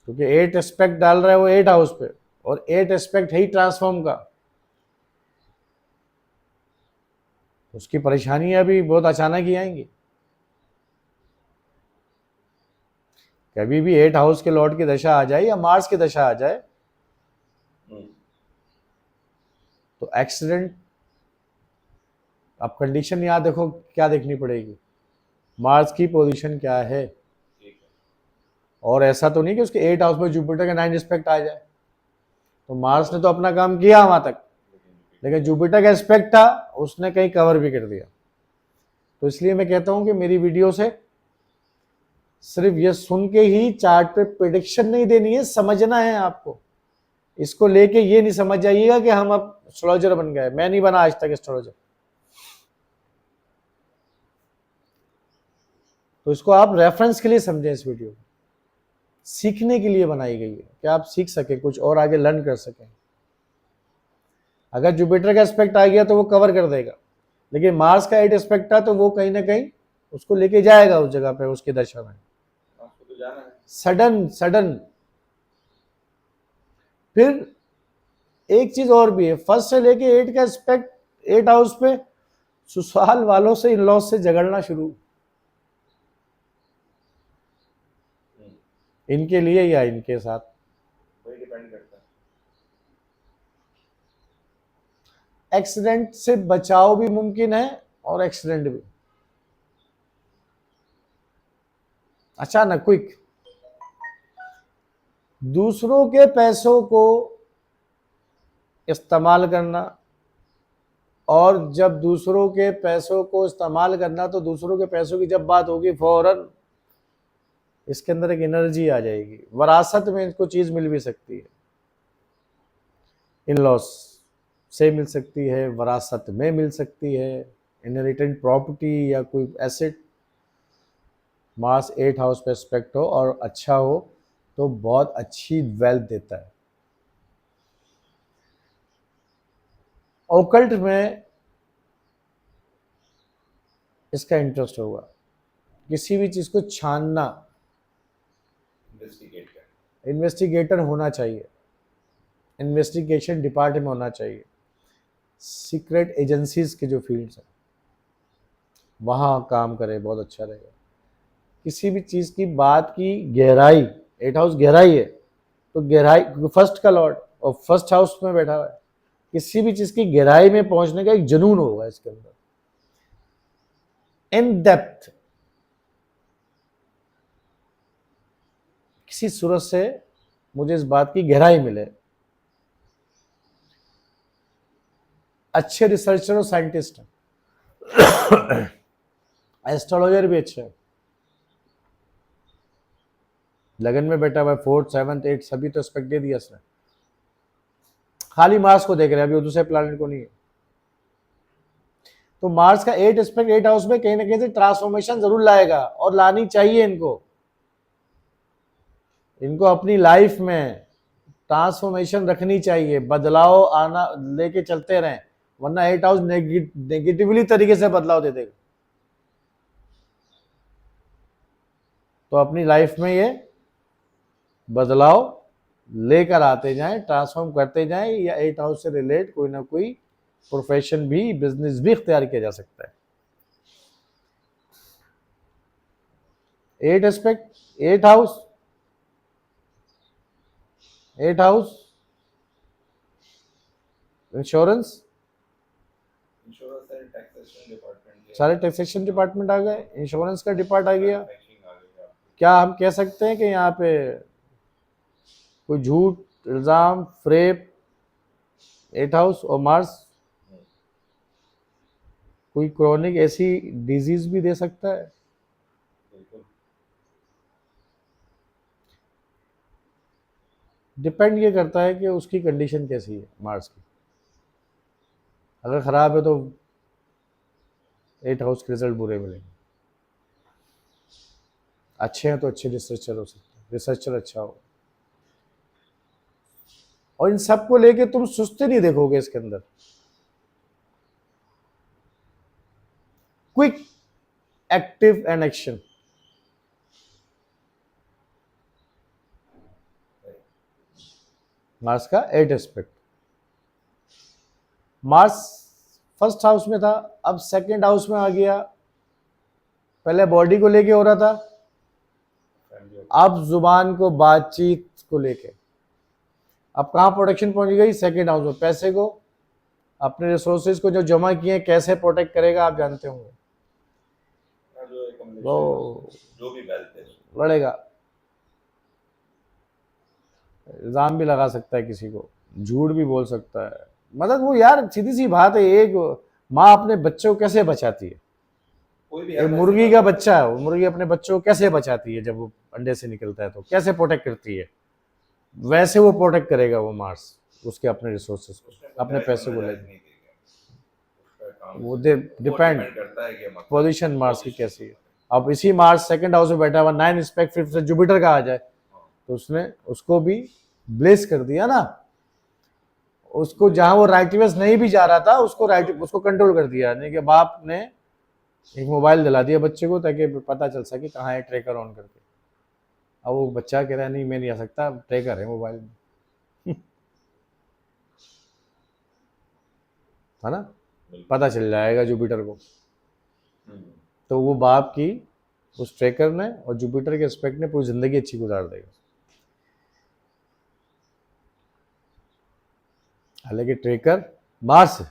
क्योंकि 8 एस्पेक्ट डाल रहा है वो 8 हाउस पे, और 8 एस्पेक्ट है ही ट्रांसफॉर्म का। उसकी परेशानियां भी बहुत अचानक ही आएंगी। कभी भी 8 हाउस के लॉर्ड की दशा आ जाए या मार्स की दशा आ जाए तो एक्सीडेंट, अब कंडीशन याद देखो क्या देखनी पड़ेगी, मार्स की पोजीशन क्या है। और ऐसा तो नहीं कि उसके 8 हाउस में जुपिटर का 9 एस्पेक्ट आ जाए, तो मार्स ने तो अपना काम किया वहां तक, लेकिन जुपिटर का एस्पेक्ट था उसने कहीं कवर भी कर दिया। तो इसलिए मैं कहता हूं कि मेरी वीडियो से सिर्फ ये सुन के ही चार्ट पे प्रेडिक्शन नहीं देनी है, समझना है आपको। इसको लेके ये नहीं समझ जाइएगा कि हम अब एस्ट्रोलॉजर बन गए। मैं नहीं बना आज तक एस्ट्रोलॉजर। तो इसको आप रेफरेंस के लिए समझें, इस वीडियो को सीखने के लिए बनाई गई है कि आप सीख सके, कुछ और आगे लर्न कर सकें। अगर जुपिटर का एस्पेक्ट आ गया तो वो कवर कर देगा, लेकिन मार्स का 8 एस्पेक्ट था तो वो कहीं ना कहीं उसको लेके जाएगा उस जगह पे, उसकी दशा में सडन सडन। फिर एक चीज और भी है, फर्स्ट से लेके 8 का एस्पेक्ट 8 हाउस पे, ससुराल वालों से, इन लॉज से झगड़ना शुरू, इनके लिए या इनके साथ, वही डिपेंड करता है। एक्सीडेंट से बचाव भी मुमकिन है और एक्सीडेंट भी अचानक क्विक। दूसरों के पैसों को इस्तेमाल करना, और जब दूसरों के पैसों को इस्तेमाल करना तो दूसरों के पैसों की जब बात होगी फौरन इसके अंदर एक एनर्जी आ जाएगी। वरासत में इसको चीज मिल भी सकती है, इन लॉस से मिल सकती है, वरासत में मिल सकती है, इनहेरिटेड प्रॉपर्टी या कोई एसेट। मार्स 8 हाउस पे एस्पेक्ट हो और अच्छा हो तो बहुत अच्छी वेल्थ देता है। ओकल्ट में इसका इंटरेस्ट होगा, किसी भी चीज को छानना, इन्वेस्टिगेटर होना चाहिए, इन्वेस्टिगेशन डिपार्टमेंट में होना चाहिए, सीक्रेट एजेंसीज के जो फील्ड्स हैं वहाँ काम करे, बहुत अच्छा रहेगा। किसी भी चीज़ की बात की गहराई, 8 हाउस गहराई है तो गहराई, फर्स्ट का लॉर्ड और फर्स्ट हाउस में बैठा हुआ है, किसी भी चीज़ की गहराई में पहुंचने का एक जुनून होगा इसके अंदर, इन डेप्थ। किसी सूरत से मुझे इस बात की गहराई मिले। अच्छे रिसर्चर और साइंटिस्ट हैं, एस्ट्रोलॉजर भी अच्छे हैं, लगन में बैठा हुआ है, 4th 7th 8th सभी तो एस्पेक्ट दे दिया इसने। खाली मार्स को देख रहे हैं, अभी वो दूसरे प्लैनेट को नहीं है। तो मार्स का 8 एस्पेक्ट 8 हाउस में कहीं ना कहीं से ट्रांसफॉर्मेशन जरूर लाएगा, और लानी चाहिए इनको। इनको अपनी लाइफ में ट्रांसफॉर्मेशन रखनी चाहिए, बदलाव आना लेके चलते रहें, वरना 8 हाउस नेगेटिवली तरीके से बदलाव दे देगा। तो अपनी लाइफ में ये बदलाव लेकर आते जाएं, ट्रांसफॉर्म करते जाएं, या 8 हाउस से रिलेट कोई ना कोई प्रोफेशन भी, बिजनेस भी इख्तियार किया जा सकता है। 8 aspect 8 house, 8 house insurance, insurance and taxation department, सारे टैक्सेशन डिपार्टमेंट आ गए, इंश्योरेंस का डिपार्ट आ गया। बैंकिंग आ गया। क्या हम कह सकते हैं कि यहाँ पे कोई झूठ, इल्ज़ाम, फ्रेब, 8 हाउस और मार्स कोई क्रॉनिक ऐसी डिजीज भी दे सकता है? बिल्कुल। डिपेंड ये करता है कि उसकी कंडीशन कैसी है मार्स की। अगर ख़राब है तो 8 हाउस के रिजल्ट बुरे मिलेंगे, अच्छे हैं तो अच्छे रिसर्चर हो सकते हैं, रिसर्चर अच्छा हो। और इन सब को लेके तुम सुस्ती नहीं देखोगे इसके अंदर। Quick, active and action, Mars का 8 एस्पेक्ट। मार्स फर्स्ट हाउस में था, अब सेकंड हाउस में आ गया। पहले बॉडी को लेके हो रहा था, अब जुबान को, बातचीत को लेके। अब कहाँ प्रोटेक्शन पहुंच गई? सेकंड हाउस में। पैसे को, अपने रिसोर्सेज को जो जमा किए हैं कैसे प्रोटेक्ट करेगा, आप जानते होंगे। वो जो भी वेल्थ है लड़ेगा, इल्जाम भी लगा सकता है किसी को, झूठ भी बोल सकता है। मतलब वो यार सीधी सी बात है, एक माँ अपने बच्चे को कैसे बचाती है? कोई भी एक मुर्गी का बच्चा है, वो मुर्गी अपने बच्चों को कैसे बचाती है? जब वो अंडे से निकलता है तो कैसे प्रोटेक्ट करती है? वैसे वो प्रोटेक्ट करेगा वो मार्स, उसके अपने रिसोर्सेज को, अपने पैसे को लेके। वो डिपेंड करता है कि पोजीशन मार्स की कैसी है। अब इसी मार्स सेकंड हाउस में बैठा हुआ 9 एस्पेक्ट फिर से जुपिटर का आ जाए तो उसने उसको भी ब्लेस कर दिया ना, उसको जहां वो राइटवेस नहीं भी जा रहा था उसको कंट्रोल कर दिया। नहीं कि बाप ने एक मोबाइल दिला दिया बच्चे को ताकि पता चल सके कहाँ है, ट्रैकर ऑन करके। अब वो बच्चा कह रहा है नहीं मैं नहीं आ सकता, ट्रैकर है मोबाइल में है ना, पता चल जाएगा जुपिटर को। तो वो बाप की उस ट्रैकर ने और जुपिटर के एस्पेक्ट ने पूरी जिंदगी अच्छी गुजार देगा। हालांकि ट्रैकर मार्स है,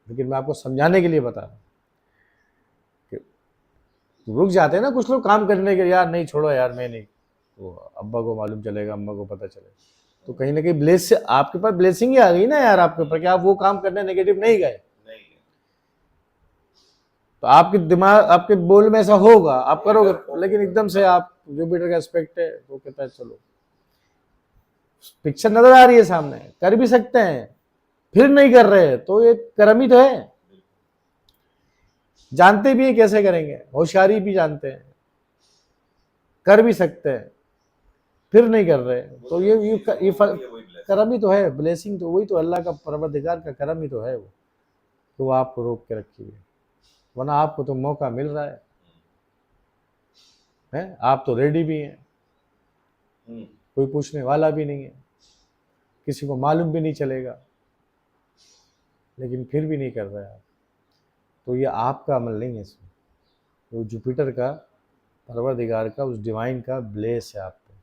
लेकिन मैं आपको समझाने के लिए बता रहा हूँ कि रुक जाते हैं ना कुछ लोग काम करने के, यार नहीं छोड़ो यार मैं नहीं, वो अब्बा को मालूम चलेगा, अम्मा को पता चलेगा, तो कहीं ना कहीं ब्लेस से आपके पास ब्लेसिंग ही आ गई ना यार आपके ऊपर कि आप वो काम करने नेगेटिव नहीं गए। तो आपके दिमाग, आपके बोल में ऐसा होगा, आप करोगे, लेकिन एकदम से आप जुपिटर का एस्पेक्ट है तो कहता है चलो पिक्चर नजर आ रही है सामने, कर भी सकते हैं, फिर नहीं कर रहे तो ये कर्म ही तो है। जानते भी हैं कैसे करेंगे, होशियारी भी जानते हैं, कर भी सकते हैं, फिर नहीं कर रहे तो ये कर्म ही तो है। ब्लेसिंग तो वही तो, अल्लाह का, परवरदिगार का कर्म ही तो है वो, तो वो आपको रोक के रखी है। वरना आपको तो मौका मिल रहा है, आप तो रेडी भी हैं, कोई पूछने वाला भी नहीं है, किसी को मालूम भी नहीं चलेगा, लेकिन फिर भी नहीं कर रहे आप, तो ये आपका अमल नहीं है इसमें, वो जुपिटर का, परवरदिगार का, उस डिवाइन का ब्लेस है आप पे,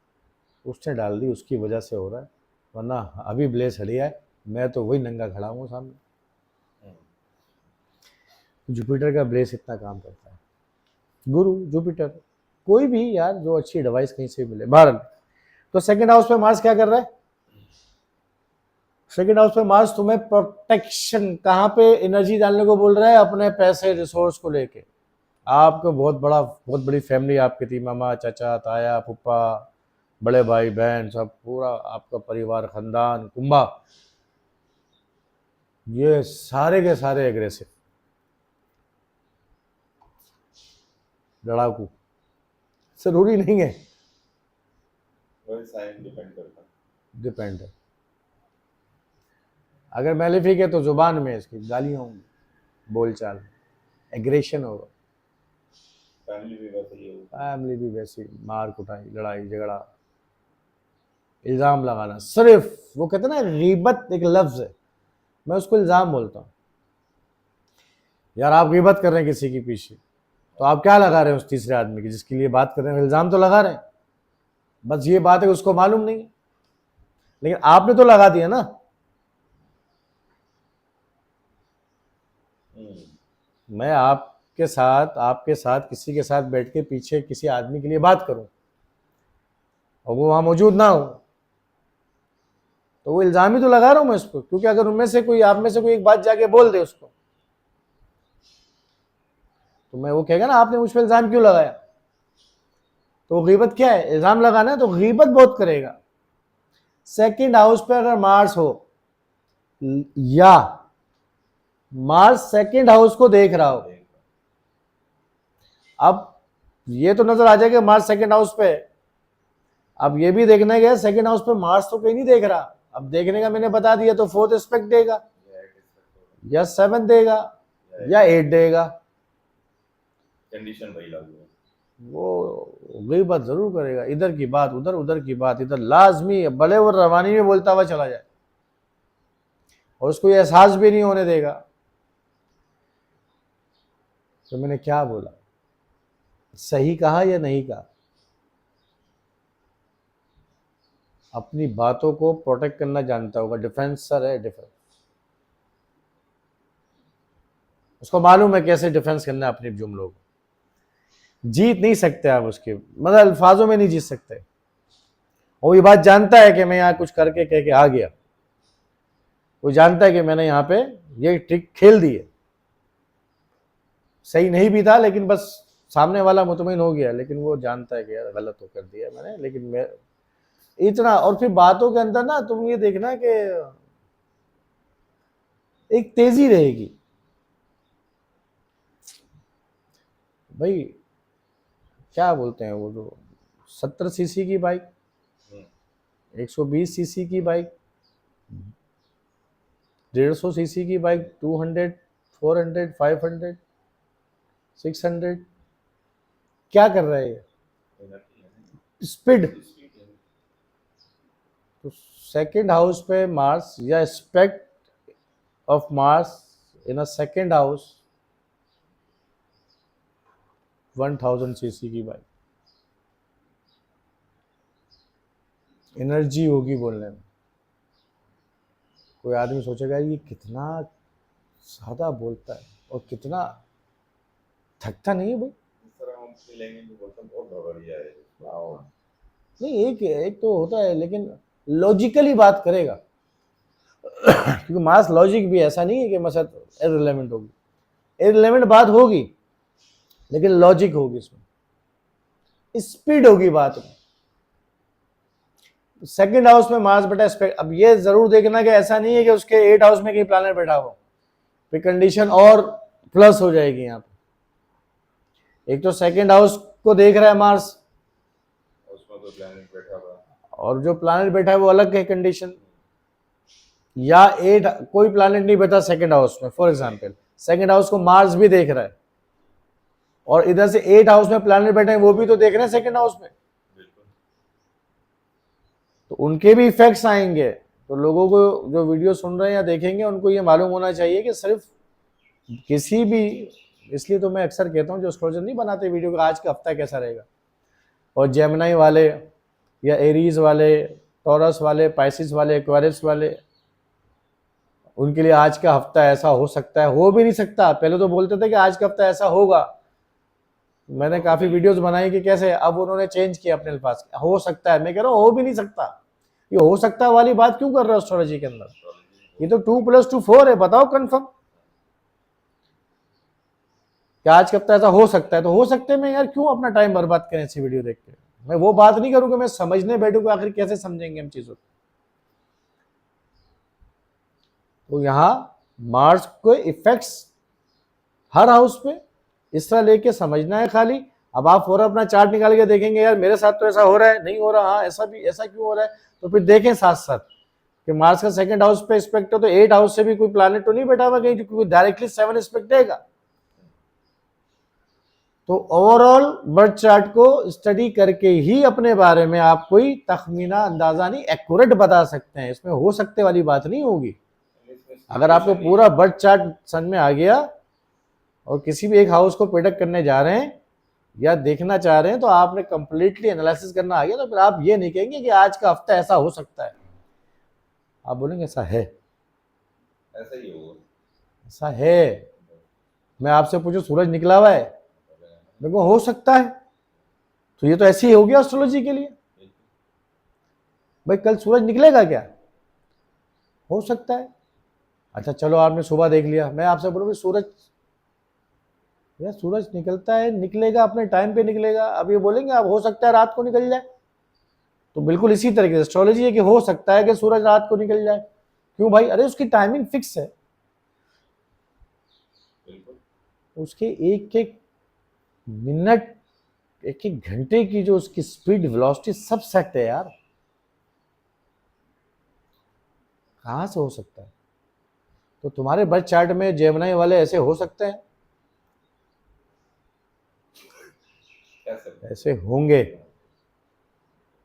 उसने डाल दी, उसकी वजह से हो रहा है। वरना अभी ब्लेस हटिया है, मैं तो वही नंगा खड़ा हूँ सामने। जुपिटर का ब्लेस इतना काम करता है। गुरु, जुपिटर, कोई भी यार जो अच्छी एडवाइस कहीं से मिले। भारत तो सेकंड हाउस पे मार्स क्या कर रहा है? सेकंड हाउस पे मार्स तुम्हें प्रोटेक्शन, कहाँ पे एनर्जी डालने को बोल रहा है? अपने पैसे, रिसोर्स को लेके। आपको बहुत बड़ी फैमिली आपकी थी, मामा, चाचा, ताया, फूफा, बड़े भाई बहन, सब पूरा आपका परिवार, खानदान, कुंबा, ये सारे के सारे एग्रेसिव, लड़ाकू। जरूरी नहीं है, वही साइन डिपेंड करता है। डिपेंड है। अगर मैलेफिक है तो जुबान में इसकी गालियां होंगी, बोलचाल, एग्रेशन होगा। फैमिली भी वैसे ही होगी। फैमिली भी वैसी, मार कुटाई, लड़ाई झगड़ा, इल्ज़ाम लगाना। सिर्फ वो कहते हैं ना, गीबत एक लफ्ज़ है, मैं उसको इल्ज़ाम बोलता हूँ। यार आप गीबत कर रहे हैं किसी के पीछे, तो आप क्या लगा रहे हैं उस तीसरे आदमी की जिसके लिए बात कर रहे हैं? इल्ज़ाम तो लगा रहे हैं। बस ये बात है कि उसको मालूम नहीं है, लेकिन आपने तो लगा दिया ना। मैं आपके साथ किसी के साथ बैठ के पीछे किसी आदमी के लिए बात करूं और वो वहां मौजूद ना हो, तो वो इल्जाम ही तो लगा रहा हूं मैं उसको। क्योंकि अगर उनमें से कोई, आप में से कोई एक बात जाके बोल दे उसको, तो मैं, वो कहेगा ना आपने मुझ पर इल्जाम क्यों लगाया। तो गीबत क्या है? इल्जाम लगाना है, तो गीबत बहुत करेगा। सेकंड हाउस पे अगर मार्स हो, या मार्स सेकंड हाउस को देख रहा हो, अब ये तो नजर आ जाएगा मार्स सेकंड हाउस पे। अब ये भी देखना है सेकंड हाउस पे मार्स तो कहीं नहीं देख रहा। अब देखने का मैंने बता दिया, तो फोर्थ एस्पेक्ट देगा, या 7 देगा, या 8 देगा। कंडीशन वही लागू है। वो गीबत जरूर करेगा, इधर की बात उधर, उधर की बात इधर, लाजमी, भले वो रवानी में बोलता हुआ चला जाए, और उसको ये एहसास भी नहीं होने देगा। तो मैंने क्या बोला, सही कहा या नहीं कहा? अपनी बातों को प्रोटेक्ट करना जानता होगा, डिफेंसर है, डिफेंस। उसको मालूम है कैसे डिफेंस करना है अपने जुमलों को। जीत नहीं सकते आप उसके, मतलब अल्फाजों में नहीं जीत सकते। वो ये बात जानता है कि मैं यहाँ कुछ करके कह के आ गया, वो जानता है कि मैंने यहाँ पे ये ट्रिक खेल दी है। सही नहीं भी था, लेकिन बस सामने वाला मुतमईन हो गया, लेकिन वो जानता है कि यार गलत तो कर दिया मैंने, लेकिन मैं इतना। और फिर बातों के अंदर ना तुम ये देखना कि एक तेजी रहेगी। भाई क्या बोलते हैं वो, जो 70 सीसी की बाइक, 120 सीसी की बाइक, 150 सीसी की बाइक, 200, 400, 500, 600, क्या कर रहा है ये? स्पीड। तो सेकंड हाउस पे मार्स, या aspect of Mars in a second house, 1000 CC की बाइक, एनर्जी होगी बोलने में। कोई आदमी सोचेगा ये कितना ज़्यादा बोलता है और कितना थकता नहीं है भाई। इस तरह हम मिलेंगे तो बोलता बहुत बढ़िया है। वाओ। नहीं, एक तो होता है, लेकिन लॉजिकली बात करेगा। क्योंकि मास लॉजिक भी ऐसा नहीं है कि मसद इररिलेवेंट होगी, इररिलेवेंट बात होगी, लेकिन लॉजिक होगी, इसमें स्पीड होगी बात में। सेकंड हाउस में मार्स बेटा एस्पेक्ट। अब ये जरूर देखना कि ऐसा नहीं है कि उसके 8 हाउस में कहीं प्लैनेट बैठा हो, फिर कंडीशन और प्लस हो जाएगी यहाँ पे। एक तो सेकंड हाउस को देख रहा है मार्स, उसमें तो प्लैनेट बैठा हुआ है, और जो प्लैनेट बैठा है वो अलग है कंडीशन। या 8, कोई प्लैनेट नहीं बैठा सेकंड हाउस में, फॉर एग्जांपल सेकंड हाउस को मार्स भी देख रहा है, और इधर से 8 हाउस में प्लैनेट बैठे हैं, वो भी तो देख रहे हैं सेकंड हाउस में, बिल्कुल। तो उनके भी इफेक्ट्स आएंगे। तो लोगों को जो वीडियो सुन रहे हैं या देखेंगे, उनको ये मालूम होना चाहिए कि सिर्फ किसी भी, इसलिए तो मैं अक्सर कहता हूँ जो एस्ट्रोलॉजर नहीं बनाते वीडियो का आज का हफ्ता कैसा रहेगा, और जेमिनी वाले या एरीज वाले, टॉरस वाले, पाइसिस वाले, एक्वेरियस वाले, उनके लिए आज का हफ्ता ऐसा हो सकता है, हो भी नहीं सकता। पहले तो बोलते थे कि आज का हफ्ता ऐसा होगा, मैंने काफी वीडियोस बनाई कि कैसे, अब उन्होंने चेंज किया अपने अल्फाज, हो सकता है। मैं कह रहा हूँ हो भी नहीं सकता। ये हो सकता है वाली बात क्यों कर रहे हो एस्ट्रोलॉजी के अंदर? ये तो 2+2=4 है, बताओ कंफर्म कि आज का हफ्ता ऐसा हो सकता है। तो हो सकते में यार क्यों अपना टाइम बर्बाद करें ऐसी वीडियो देख के? मैं वो बात नहीं करूँ कि मैं समझने बैठूँ कि आखिर कैसे समझेंगे हम चीजों को। तो यहाँ मार्स को इफेक्ट्स हर हाउस पे इस तरह लेके समझना है खाली। अब आप फौरन अपना चार्ट निकाल के देखेंगे यार मेरे साथ तो ऐसा हो रहा है, नहीं हो रहा, हाँ ऐसा भी, ऐसा क्यों हो रहा है, तो फिर देखें साथ साथ कि मार्स का सेकंड हाउस पे एस्पेक्ट हो तो 8 हाउस से भी कोई प्लैनेट तो नहीं बैठा हुआ कहीं जो डायरेक्टली 7 एस्पेक्ट देगा। तो ओवरऑल बर्थ चार्ट को स्टडी करके ही अपने बारे में आप कोई तखमीना अंदाजा नहीं, एक्यूरेट बता सकते हैं, इसमें हो सकते वाली बात नहीं होगी। अगर आपको पूरा बर्थ चार्ट समझ में आ गया और किसी भी एक हाउस को प्रेडिक्ट करने जा रहे हैं या देखना चाह रहे हैं तो आपने कंप्लीटली एनालिसिस करना आ गया, तो फिर आप ये नहीं कहेंगे कि आज का हफ्ता ऐसा हो सकता है, आप बोलेंगे ऐसा है, ऐसा ही होगा। ऐसा है। मैं आपसे पूछूं सूरज निकला हुआ है, देखो हो सकता है, तो ये तो ऐसे ही हो गया एस्ट्रोलॉजी के लिए। भाई कल सूरज निकलेगा क्या, हो सकता है। अच्छा चलो आपने सुबह देख लिया, मैं आपसे बोलूँ सूरज, यार सूरज निकलता है, निकलेगा अपने टाइम पे निकलेगा, अब ये बोलेंगे अब हो सकता है रात को निकल जाए, तो बिल्कुल इसी तरीके से एस्ट्रोलॉजी है कि हो सकता है कि सूरज रात को निकल जाए। क्यों भाई, अरे उसकी टाइमिंग फिक्स है, उसके एक एक मिनट, एक एक घंटे की जो उसकी स्पीड वेलोसिटी सब सेट है यार, कहां से हो सकता है। तो तुम्हारे बर्थ चार्ट में जेमिनी वाले ऐसे हो सकते हैं, ऐसे होंगे,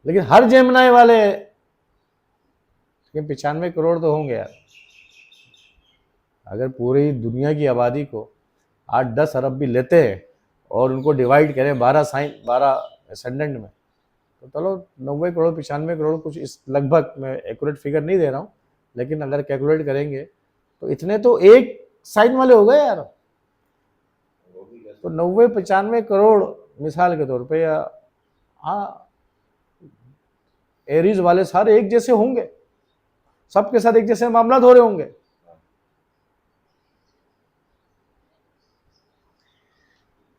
लेकिन हर जेमिनी वाले, लेकिन 95 करोड़ तो होंगे यार। अगर पूरी दुनिया की आबादी को 8-10 अरब भी लेते हैं और उनको डिवाइड करें 12 साइन 12 असेंडेंट में, तो चलो 90 करोड़ 95 करोड़ कुछ इस लगभग, मैं एक्यूरेट फिगर नहीं दे रहा हूँ, लेकिन अगर कैलकुलेट करेंगे तो इतने तो एक साइन वाले हो गए यार। तो 90-95 करोड़ मिसाल के तौर पे, या हाँ एरीज वाले सारे एक जैसे होंगे, सबके साथ एक जैसे मामला हो रहे होंगे।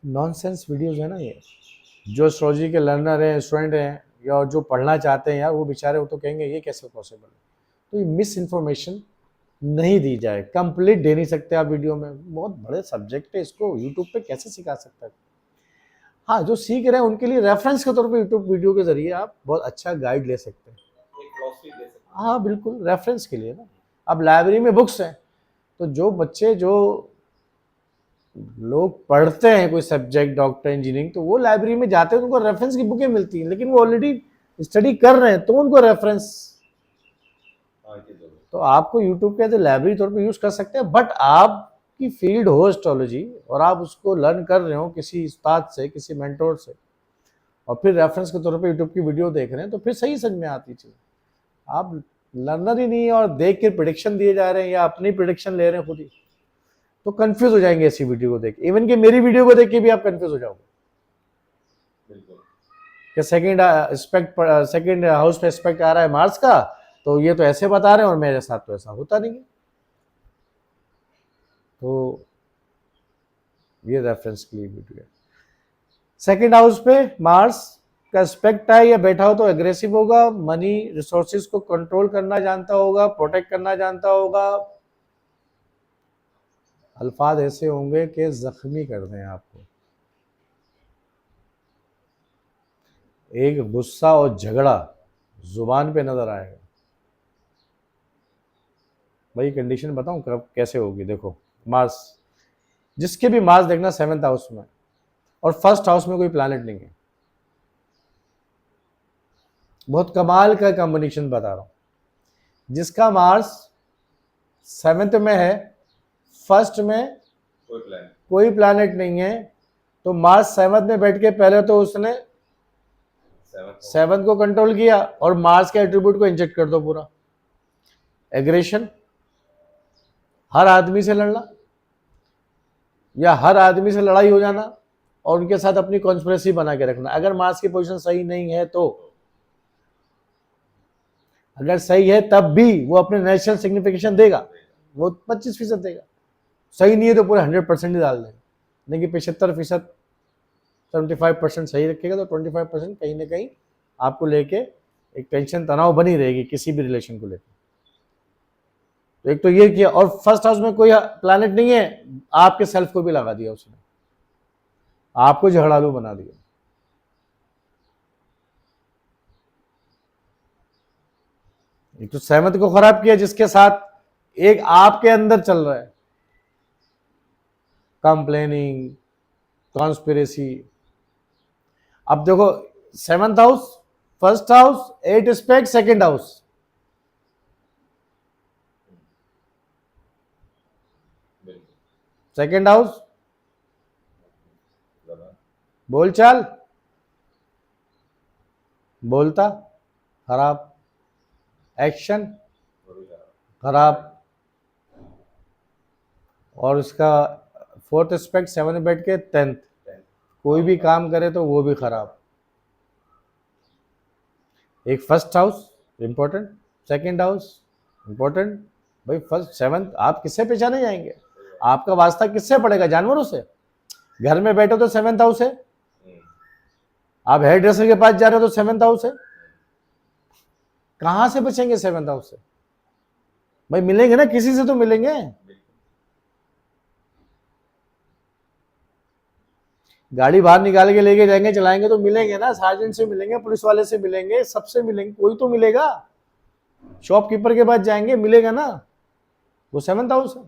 नॉनसेंस वीडियोस है ना ये, जो एस्ट्रोलॉजी के लर्नर हैं, स्टूडेंट हैं, या जो पढ़ना चाहते हैं यार, वो बेचारे वो तो कहेंगे ये कैसे पॉसिबल है। तो ये मिस इन्फॉर्मेशन नहीं दी जाए, कंप्लीट दे नहीं सकते आप वीडियो में, बहुत बड़े सब्जेक्ट है, इसको यूट्यूब पे कैसे सिखा सकता है। हाँ जो सीख रहे हैं उनके लिए रेफरेंस के तौर पे यूट्यूब वीडियो के जरिए आप बहुत अच्छा गाइड ले सकते हैं। हाँ बिल्कुल रेफरेंस के लिए ना। अब लाइब्रेरी में बुक्स हैं, तो जो बच्चे, जो लोग पढ़ते हैं कोई सब्जेक्ट, डॉक्टर, इंजीनियरिंग, तो वो लाइब्रेरी में जाते हैं, उनको रेफरेंस की बुकें मिलती हैं, लेकिन वो ऑलरेडी स्टडी कर रहे हैं तो उनको रेफरेंस, तो आपको यूट्यूब के लाइब्रेरी तौर पे यूज कर सकते हैं। बट आपकी फील्ड हो एस्ट्रोलॉजी और आप उसको लर्न कर रहे हो किसी उस्ताद से, किसी मेंटोर से, और फिर रेफरेंस के तौर पे यूट्यूब की वीडियो देख रहे हैं, तो फिर सही समझ में आती चीज। आप लर्नर ही नहीं है और देख के प्रिडिक्शन दिए जा रहे हैं या अपनी प्रिडिक्शन ले रहे हैं खुद ही, तो कंफ्यूज हो जाएंगे ऐसी वीडियो को देख के। इवन कि मेरी वीडियो को देख के भी आप कंफ्यूज हो जाओगे कि सेकंड हाउस पे एस्पेक्ट आ रहा है मार्स का, तो ये तो ऐसे बता रहे हैं और मेरे साथ तो ऐसा होता नहीं है। तो ये रेफरेंस के लिए वीडियो है। सेकंड हाउस पे मार्स का एस्पेक्ट है या बैठा हो तो एग्रेसिव होगा, मनी रिसोर्सेज को कंट्रोल करना जानता होगा, प्रोटेक्ट करना जानता होगा, अल्फाज ऐसे होंगे कि जख्मी कर दें आपको, एक गुस्सा और झगड़ा जुबान पे नजर आएगा। भाई कंडीशन बताऊं कब कैसे होगी, देखो मार्स, जिसके भी मार्स देखना 7th हाउस में और 1st हाउस में कोई प्लैनेट नहीं है, बहुत कमाल का कॉम्बिनेशन बता रहा हूं। जिसका मार्स 7th में है, 1st में कोई प्लैनेट नहीं है, तो मार्स 7th में बैठ के पहले तो उसने 7th को कंट्रोल किया और मार्स के एट्रीब्यूट को इंजेक्ट कर दो पूरा। एग्रेशन, हर आदमी से लड़ना या हर आदमी से लड़ाई हो जाना और उनके साथ अपनी कॉन्स्पिरेसी बना के रखना। अगर मार्स की पोजीशन सही नहीं है तो, अगर सही है तब भी वो अपने नेचुरल सिग्निफिकेशन देगा, वो 25% देगा। सही नहीं है तो पूरे 100% ही डाल देगा, नहीं कि 75%, 75% सही रखेगा तो 25% कहीं ना कहीं आपको लेके एक टेंशन तनाव बनी रहेगी किसी भी रिलेशन को लेकर। तो एक तो ये किया, और फर्स्ट हाउस में कोई प्लैनेट नहीं है, आपके सेल्फ को भी लगा दिया उसने, आपको झगड़ालू बना दिया। एक तो सेवंथ को खराब किया जिसके साथ एक आपके अंदर चल रहा है कंप्लेनिंग, कॉन्स्पिरेसी। अब देखो, seventh house, first house, 8 aspect, second house, बिल्कुल सेकंड हाउस ज़्यादा बोलचाल, बोलता खराब, एक्शन थोड़ी ज़्यादा खराब, और उसका फोर्थ एस्पेक्ट 7 में बैठ के 10th, कोई भी काम करे तो वो भी खराब। एक first house important, second house important. भाई फर्स्ट सेवंथ आप किससे पहचाने जाएंगे? आपका वास्ता किससे पड़ेगा? जानवरों से? घर में बैठो तो सेवंथ हाउस है, आप हेयर ड्रेसर के पास जा रहे हो तो सेवंथ हाउस है, कहां से बचेंगे सेवंथ हाउस से? भाई मिलेंगे ना, किसी से तो मिलेंगे। गाड़ी बाहर निकाल के लेके जाएंगे, चलाएंगे तो मिलेंगे ना, सार्जेंट से मिलेंगे, पुलिस वाले से मिलेंगे, सबसे मिलेंगे, कोई तो मिलेगा। शॉपकीपर के पास जाएंगे, मिलेगा ना, वो सेवंथ हाउस है।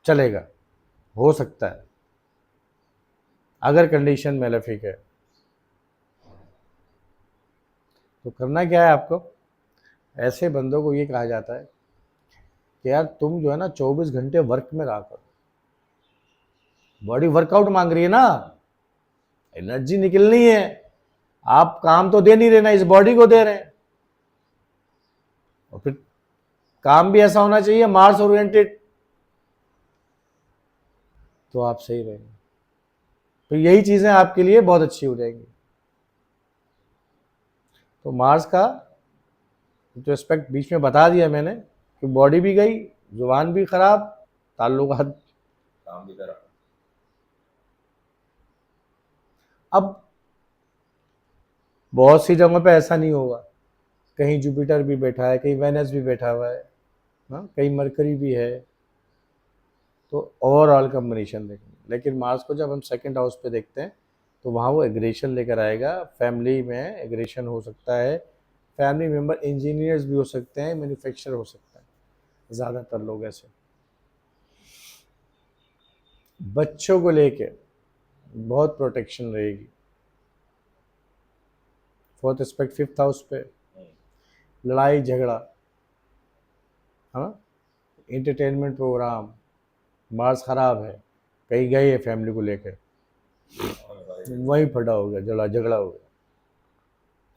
चलेगा, हो सकता है, अगर कंडीशन मेलेफिक है। तो करना क्या है आपको? ऐसे बंदों को ये कहा जाता है कि यार तुम जो है ना 24 घंटे वर्क में रहा करो। बॉडी वर्कआउट मांग रही है ना, एनर्जी निकलनी है, आप काम तो दे नहीं रहे ना, इस बॉडी को दे रहे हैं। और फिर काम भी ऐसा होना चाहिए मार्स ओरिएंटेड, तो आप सही रहेंगे। तो यही चीजें आपके लिए बहुत अच्छी हो जाएंगी। तो मार्स का जो एस्पेक्ट बीच में बता दिया मैंने कि बॉडी भी गई, जुबान भी खराब, ताल्लुकात। काम भी करा। अब बहुत सी जगहों पे ऐसा नहीं होगा, कहीं जुपिटर भी बैठा है, कहीं वेनस भी बैठा हुआ है, कहीं मरकरी भी है, तो ओवरऑल कम्बिनेशन देखेंगे। लेकिन मार्स को जब हम सेकंड हाउस पे देखते हैं तो वहाँ वो एग्रेशन लेकर आएगा। फैमिली में एग्रेशन हो सकता है, फैमिली मेंबर इंजीनियर्स भी हो सकते हैं, मैन्युफैक्चर हो सकता है, ज़्यादातर लोग ऐसे। बच्चों को लेके बहुत प्रोटेक्शन रहेगी। फोर्थ एस्पेक्ट फिफ्थ हाउस पे, लड़ाई झगड़ा, हाँ, इंटरटेनमेंट प्रोग्राम, मार्स खराब है, कहीं गए है फैमिली को लेकर, वहीं फटा हो गया, झगड़ा हो गया,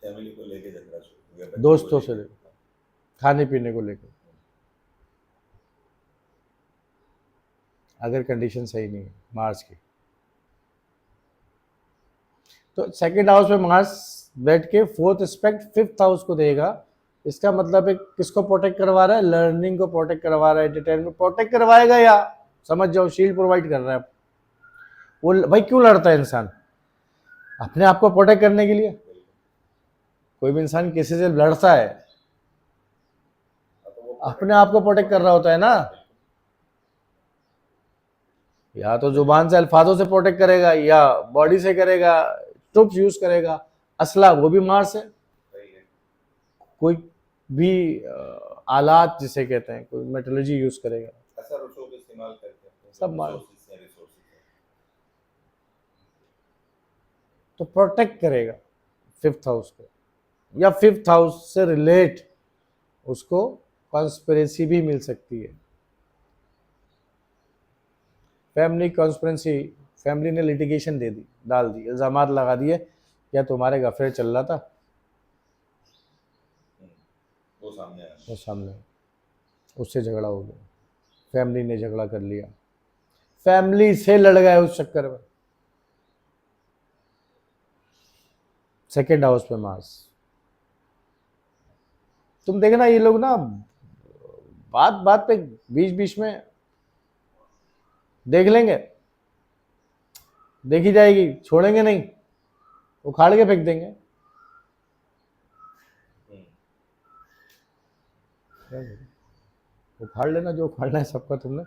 फैमिली को लेके झगड़ा शुरू हो गया, बच्चों दोस्तों को से लेके। लेकर, खाने पीने को लेकर, अगर कंडीशन सही नहीं है मार्स की। तो सेकंड हाउस में मार्स बैठ के फोर्थ एस्पेक्ट फिफ्थ हाउस को देगा। इसका मतलब है किसको प्रोटेक्ट करवा रहा है? लर्निंग को प्रोटेक्ट करवा रहा है, एंटरटेनमेंट प्रोटेक्ट करवाएगा, या समझ जाओ शील्ड प्रोवाइड कर रहा है। वो भाई क्यों लड़ता है इंसान? अपने आप को प्रोटेक्ट करने के लिए। कोई भी इंसान किसी से लड़ता है तो वो अपने आप को प्रोटेक्ट कर रहा होता है ना, या तो जुबान से अल्फाजों से प्रोटेक्ट करेगा, या बॉडी से करेगा, ट्रुप्स यूज करेगा, असला वो भी मार्स है। सही है। कोई भी आलात जिसे कहते हैं, कोई मेटोलॉजी यूज करेगा, ऐसा रुसो को इस्तेमाल करते हैं सब मार। रिसोर्सेज है। तो प्रोटेक्ट करेगा फिफ्थ हाउस को, या फिफ्थ हाउस से रिलेट उसको कॉन्स्पिरेसी भी मिल सकती है। फैमिली कॉन्स्पिरेसी, फैमिली ने लिटिगेशन दे दी, डाल दी, इल्जामात लगा दिए, क्या तुम्हारे का अफेयर चल रहा था, वो सामने आया। वो सामने, उससे झगड़ा हो गया, फैमिली ने झगड़ा कर लिया, फैमिली से लड़ गए उस चक्कर में। सेकेंड हाउस पे मार्स, तुम देखना ये लोग ना बात बात पे बीच बीच में देख लेंगे, देखी जाएगी, छोड़ेंगे नहीं, उखाड़ के फेंक देंगे। क्या करें? उखाड़ लेना जो उखाड़ना है सबका तुमने,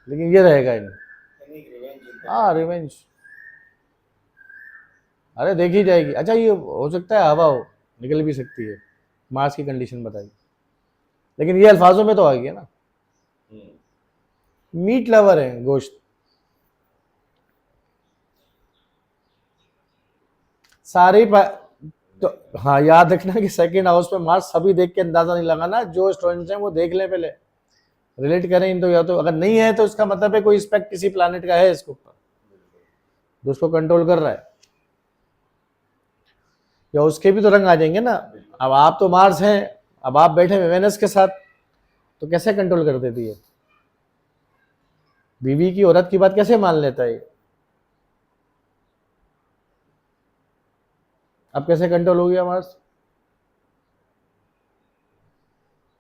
लेकिन ये रहेगा ही नहीं। यानी रिवेंज। हाँ रिवेंज, अरे देखी जाएगी। अच्छा ये हो सकता है हवा हो, निकल भी सकती है, मार्स की कंडीशन बताई, लेकिन ये अल्फाजों में तो आ गया ना। मीट लवर है, गोश्त, सारे ही तो हाँ याद रखना कि सेकंड हाउस पे मार्स सभी देख के अंदाजा नहीं लगाना, जो स्टूडेंट्स हैं वो देख लें पहले, रिलेट करें इन तो, या तो अगर नहीं है तो इसका मतलब है कोई इस्पेक्ट किसी प्लानिट का है इसके ऊपर जो उसको कंट्रोल कर रहा है, या उसके भी तो रंग आ जाएंगे ना। अब आप तो मार्स हैं, अब आप बैठे हुए वेनस के साथ, तो कैसे कंट्रोल कर देती है? बीवी की औरत की बात कैसे मान लेता है? अब कैसे कंट्रोल हो गया मार्स?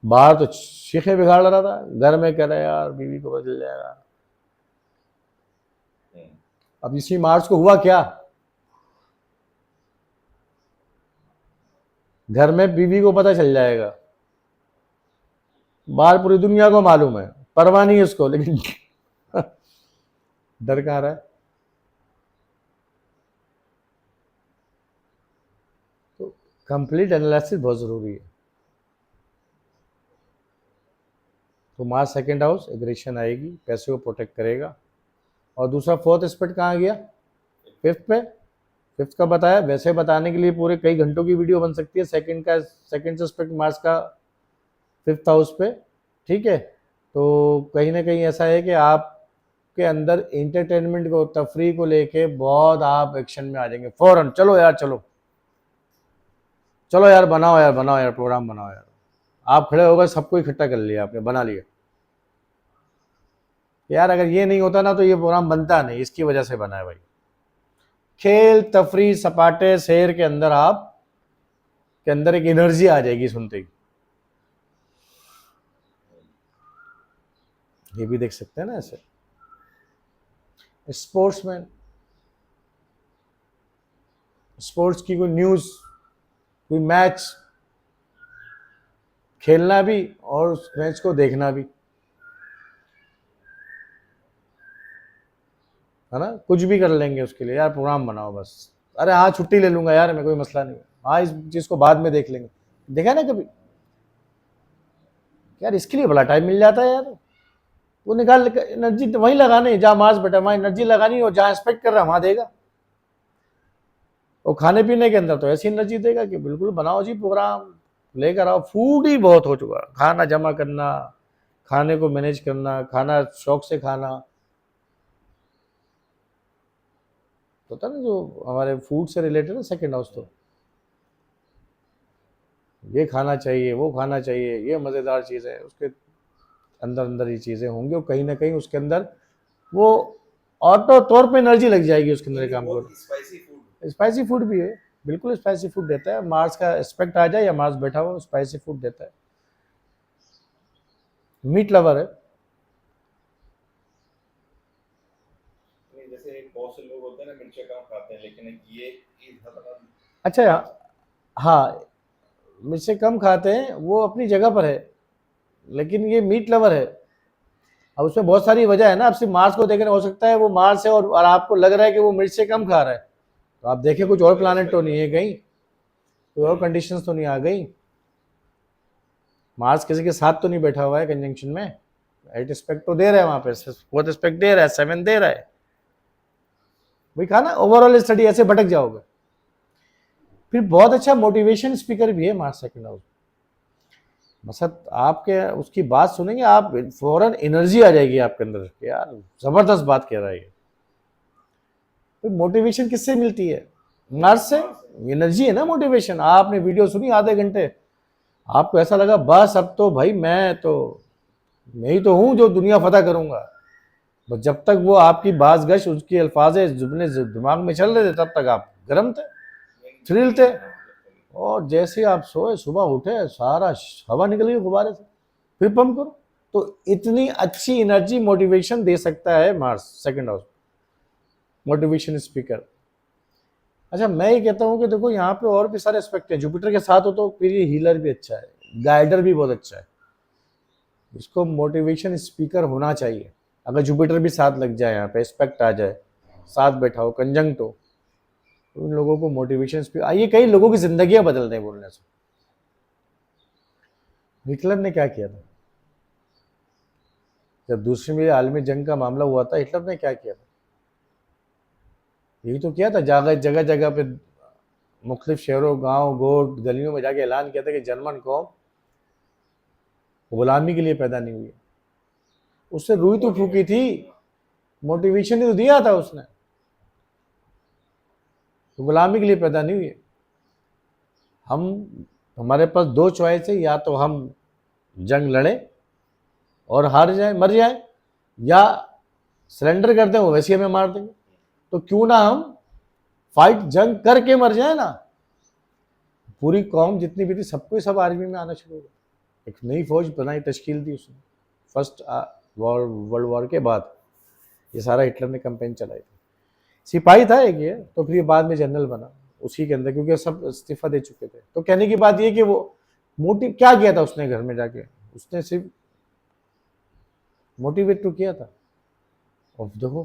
बाहर तो चीखें बिगाड़ रहा था, घर में कह रहा है यार बीवी को बदल जाएगा। अब इसी मार्स को हुआ क्या? घर में बीवी को पता चल जाएगा, बाहर पूरी दुनिया को मालूम है, परवाह नहीं है उसको, लेकिन डर कहाँ रहा है? तो कंप्लीट एनालिसिस बहुत जरूरी है। तो मार्स सेकंड हाउस एग्रेशन आएगी, पैसे को प्रोटेक्ट करेगा। और दूसरा फोर्थ एस्पेक्ट कहाँ गया? फिफ्थ पे। फिफ्थ का बताया, वैसे बताने के लिए पूरे कई घंटों की वीडियो बन सकती है। सेकंड एस्पेक्ट मार्स का फिफ्थ हाउस पे, ठीक है। तो कहीं ना कहीं ऐसा है कि आपके अंदर एंटरटेनमेंट को, तफरी को लेके बहुत आप एक्शन में आ जाएंगे फौरन। चलो यार चलो, चलो यार बनाओ यार, बनाओ यार प्रोग्राम बनाओ यार। आप खड़े हो गए, सबको इकट्ठा कर लिया आपने, बना लिया। यार अगर ये नहीं होता ना तो ये प्रोग्राम बनता नहीं, इसकी वजह से बना है भाई। खेल तफरी सपाटे शहर के अंदर आप के अंदर एक एनर्जी आ जाएगी सुनते ही। ये भी देख सकते हैं ना ऐसे। स्पोर्ट्समैन, स्पोर्ट्स की कोई न्यूज, कोई मैच, खेलना भी और उस मैच को देखना भी, है ना। कुछ भी कर लेंगे उसके लिए, यार प्रोग्राम बनाओ बस। अरे हाँ छुट्टी ले लूंगा यार मैं, कोई मसला नहीं, हाँ इस चीज को बाद में देख लेंगे। देखा ना कभी? यार इसके लिए बड़ा टाइम मिल जाता है यार, वो निकाल एनर्जी तो वहीं लगानी, जहाँ मार्स बैठा वहाँ एनर्जी लगानी, और जहाँ एक्सपेक्ट कर रहा है वहां देगा। और खाने पीने के अंदर तो ऐसी एनर्जी देगा कि बिल्कुल बनाओ जी प्रोग्राम, लेकर आओ। फूड ही बहुत हो चुका, खाना जमा करना, खाने को मैनेज करना, खाना शौक से खाना, होता ना जो हमारे फूड से रिलेटेड है सेकंड हाउस। तो ये खाना चाहिए, वो खाना चाहिए, ये मज़ेदार चीज़ है, उसके अंदर अंदर ये चीज़ें होंगी, और कहीं ना कहीं उसके अंदर वो ऑटो तौर पे एनर्जी लग जाएगी उसके अंदर काम करो। स्पाइसी फूड भी है, बिल्कुल स्पाइसी फूड देता है। मार्स का एस्पेक्ट आ जाए या मार्स बैठा हुआ, स्पाइसी फूड देता है। मीट लवर है। जैसे बहुत से लोग होते हैं ना मिर्ची कम खाते हैं, लेकिन ये अच्छा हाँ, मिर्ची कम खाते हैं वो अपनी जगह पर है, लेकिन ये मीट लवर है। अब उसमें बहुत सारी वजह है ना। अब सिर्फ मार्स को देखने, हो सकता है वो मार्स है और आपको लग रहा है कि वो मिर्च से कम खा रहा है, तो आप देखें कुछ और प्लानट तो नहीं है कहीं, कोई और कंडीशंस तो नहीं आ गई। मार्स किसी के साथ तो नहीं बैठा हुआ है कंजंक्शन में, एट एस्पेक्ट तो दे रहा है वहां पे, फोर्थ एस्पेक्ट दे रहा है, 7 दे रहा है। वही कहा ना, ओवरऑल स्टडी ऐसे भटक जाओगे। फिर बहुत अच्छा मोटिवेशन स्पीकर भी है मार्स सेकंड हाउस। मतलब आपके उसकी बात सुनेंगे आप, फौरन एनर्जी आ जाएगी आपके अंदर, यार जबरदस्त बात कह रहा है ये। तो मोटिवेशन किससे मिलती है? मार्स से। एनर्जी है ना मोटिवेशन। आपने वीडियो सुनी आधे घंटे, आपको ऐसा लगा बस अब तो भाई मैं ही तो हूं जो दुनिया फतह करूंगा। बस जब तक वो आपकी बाज गश, उसकी अल्फाज जुबने दिमाग में चल रहे थे, तब तक आप गर्म थे, थ्रिल थे। और जैसे आप सोए, सुबह उठे, सारा हवा निकल गई गुब्बारे से, फिर पंप करो। तो इतनी अच्छी एनर्जी मोटिवेशन दे सकता है Mars second house, motivation speaker. अच्छा मैं ये कहता हूँ कि देखो यहाँ पे और भी सारे एस्पेक्ट हैं। जुपिटर के साथ हो तो फिर ये हीलर भी अच्छा है, गाइडर भी बहुत अच्छा है। इसको मोटिवेशन स्पीकर होना चाहिए। अगर जुपिटर भी साथ लग जाए, यहाँ पे एस्पेक्ट आ जाए, साथ बैठा हो, कंजंक्ट हो, तो उन लोगों को मोटिवेशन स्पीकर, ये कई लोगों की जिंदगियां बदल दें बोलने से। हिटलर ने क्या किया था? जब दूसरी आलमी जंग का मामला हुआ था, हिटलर ने क्या किया था? यही तो किया था, जगह जगह पे मुख्तलिफ शहरों, गांव, गोट, गलियों में जाके ऐलान किया था कि जर्मन कौम गुलामी के लिए पैदा नहीं हुई है। उससे रुई तो फूकी थी, मोटिवेशन ही तो दिया था उसने, तो गुलामी के लिए पैदा नहीं हुई है। हमारे पास दो चॉइस है, या तो हम जंग लड़े और हार जाए, मर जाए, या सरेंडर कर दें, वो वैसे हमें मार देंगे। तो क्यों ना हम फाइट, जंग करके मर जाए ना। पूरी कौम जितनी भी थी, सबको सब आर्मी में आना शुरू हो गया। एक नई फौज बनाई, तश्कील दी उसने, फर्स्ट वर्ल्ड वॉर के बाद। ये सारा हिटलर ने कैंपेन चलाई थी। सिपाही था एक ये, तो फिर ये बाद में जनरल बना उसी के अंदर, क्योंकि सब इस्तीफा दे चुके थे। तो कहने की बात ये कि वो मोटिव क्या किया था उसने घर में जाके, उसने सिर्फ मोटिवेट तो किया था। और देखो,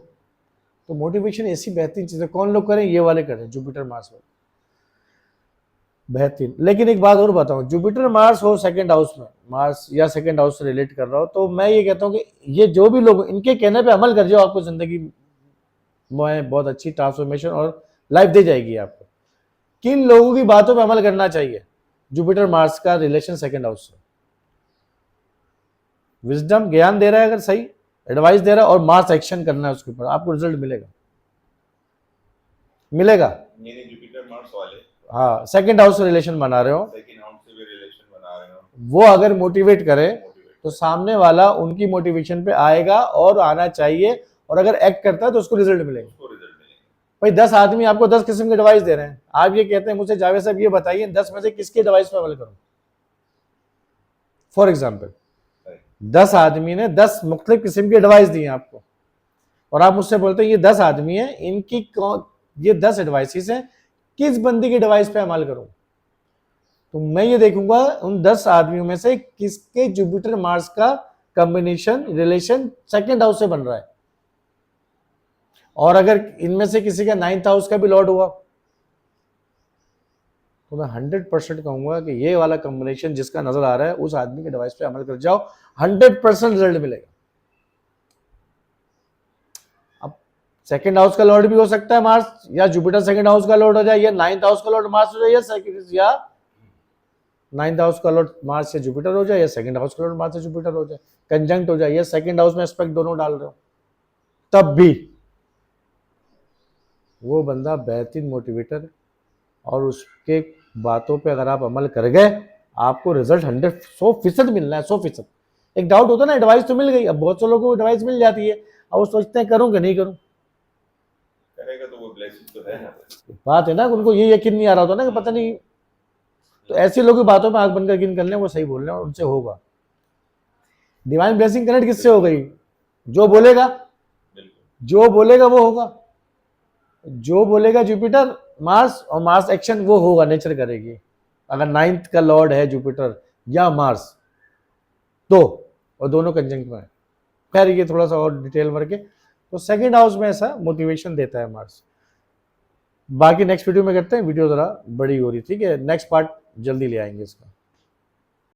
तो मोटिवेशन ऐसी बेहतरीन चीज है। कौन लोग करें? ये वाले करें, जुपिटर मार्स वाले, बेहतरीन। लेकिन एक बात और बताऊं, जुपिटर मार्स हो सेकंड हाउस में, मार्स या सेकंड हाउस से रिलेट कर रहा हो, तो मैं ये कहता हूं कि ये जो भी लोग इनके कहने पे अमल कर जाओ, आपको जिंदगी में बहुत अच्छी ट्रांसफॉर्मेशन और लाइफ दे जाएगी आपको। किन लोगों की बातों पे अमल करना चाहिए? जुपिटर मार्स का रिलेशन सेकंड हाउस से, विजडम ज्ञान दे रहा है, अगर सही एडवाइस दे रहा है, और मार्स एक्शन करना है उसके ऊपर, आपको रिजल्ट मिलेगा, मिलेगा। यानी जुपिटर मार्स वाले हाँ, सेकंड हाउस से रिलेशन बना रहे हो, सेकंड हाउस से भी रिलेशन बना रहे हो, वो अगर मोटिवेट करे तो सामने वाला उनकी मोटिवेशन पे आएगा और आना चाहिए, और अगर एक्ट करता है तो उसको रिजल्ट मिलेगा। भाई 10 आदमी आपको 10 किस्म के एडवाइस दे रहे हैं, आप ये कहते हैं मुझे जावेद साहब ये बताइए 10 में से किसके एडवाइस पे अमल करूं। फॉर एग्जाम्पल 10 आदमी ने 10 मुख्तलिफ किस्म की एडवाइस दी है आपको, और आप मुझसे बोलते हैं ये 10 आदमी है, इनकी ये 10 एडवाइसेस हैं, किस बंदी की एडवाइस पे अमल करूं? तो मैं ये देखूंगा उन 10 आदमियों में से किसके जुपिटर मार्स का कॉम्बिनेशन रिलेशन सेकंड हाउस से बन रहा है, और अगर इनमें से किसी का 9th हाउस का भी लॉर्ड हुआ, तो मैं 100% कहूंगा कि ये वाला कॉम्बिनेशन जिसका नजर आ रहा है, उस आदमी के एडवाइस पे अमल कर जाओ, 100% रिजल्ट मिलेगा। अब सेकंड हाउस का लॉर्ड भी हो सकता है मार्स, या जुपिटर सेकंड हाउस का लॉर्ड हो जाए, या 9th हाउस का लॉर्ड मार्स हो जाए, या 9th हाउस का लॉर्ड मार्स से जुपिटर हो जाए, या सेकंड हाउस का लॉर्ड मार्स से जुपिटर हो जाए, कंजंक्ट हो जाए, या सेकंड हाउस में एस्पेक्ट दोनों डाल रहे हो, तब भी वो बंदा बेहतरीन मोटिवेटर है, और उसके बातों पे अगर आप अमल कर गए, आपको रिजल्ट 100% मिलना है, 100%। एक डाउट होता है ना, एडवाइस तो मिल गई, अब बहुत से लोगों को एडवाइस मिल जाती है, अब वो सोचते हैं करूं कि नहीं करूं। करेगा तो वो ब्लेसिंग तो है ना, बात है ना, उनको ये यकीन नहीं आ रहा होता ना कि पता नहीं, तो ऐसे लोगों की बातों में आंख बंद कर यकीन कर लें, वो सही बोल रहे हैं और उनसे होगा। डिवाइन ब्लेसिंग कनेक्ट किससे हो गई? जो बोलेगा, जो बोलेगा वो होगा, जो बोलेगा जुपिटर मार्स, और मार्स एक्शन वो होगा, नेचर करेगी। अगर 9th का लॉर्ड है जुपिटर या मार्स, तो और दोनों कंजंक्ट में है, खैर ये थोड़ा सा और डिटेल वर्क है, तो सेकंड हाउस में ऐसा मोटिवेशन देता है मार्स। बाकी नेक्स्ट वीडियो में करते हैं, वीडियो जरा बड़ी हो रही, ठीक है, नेक्स्ट पार्ट जल्दी ले आएंगे इसका।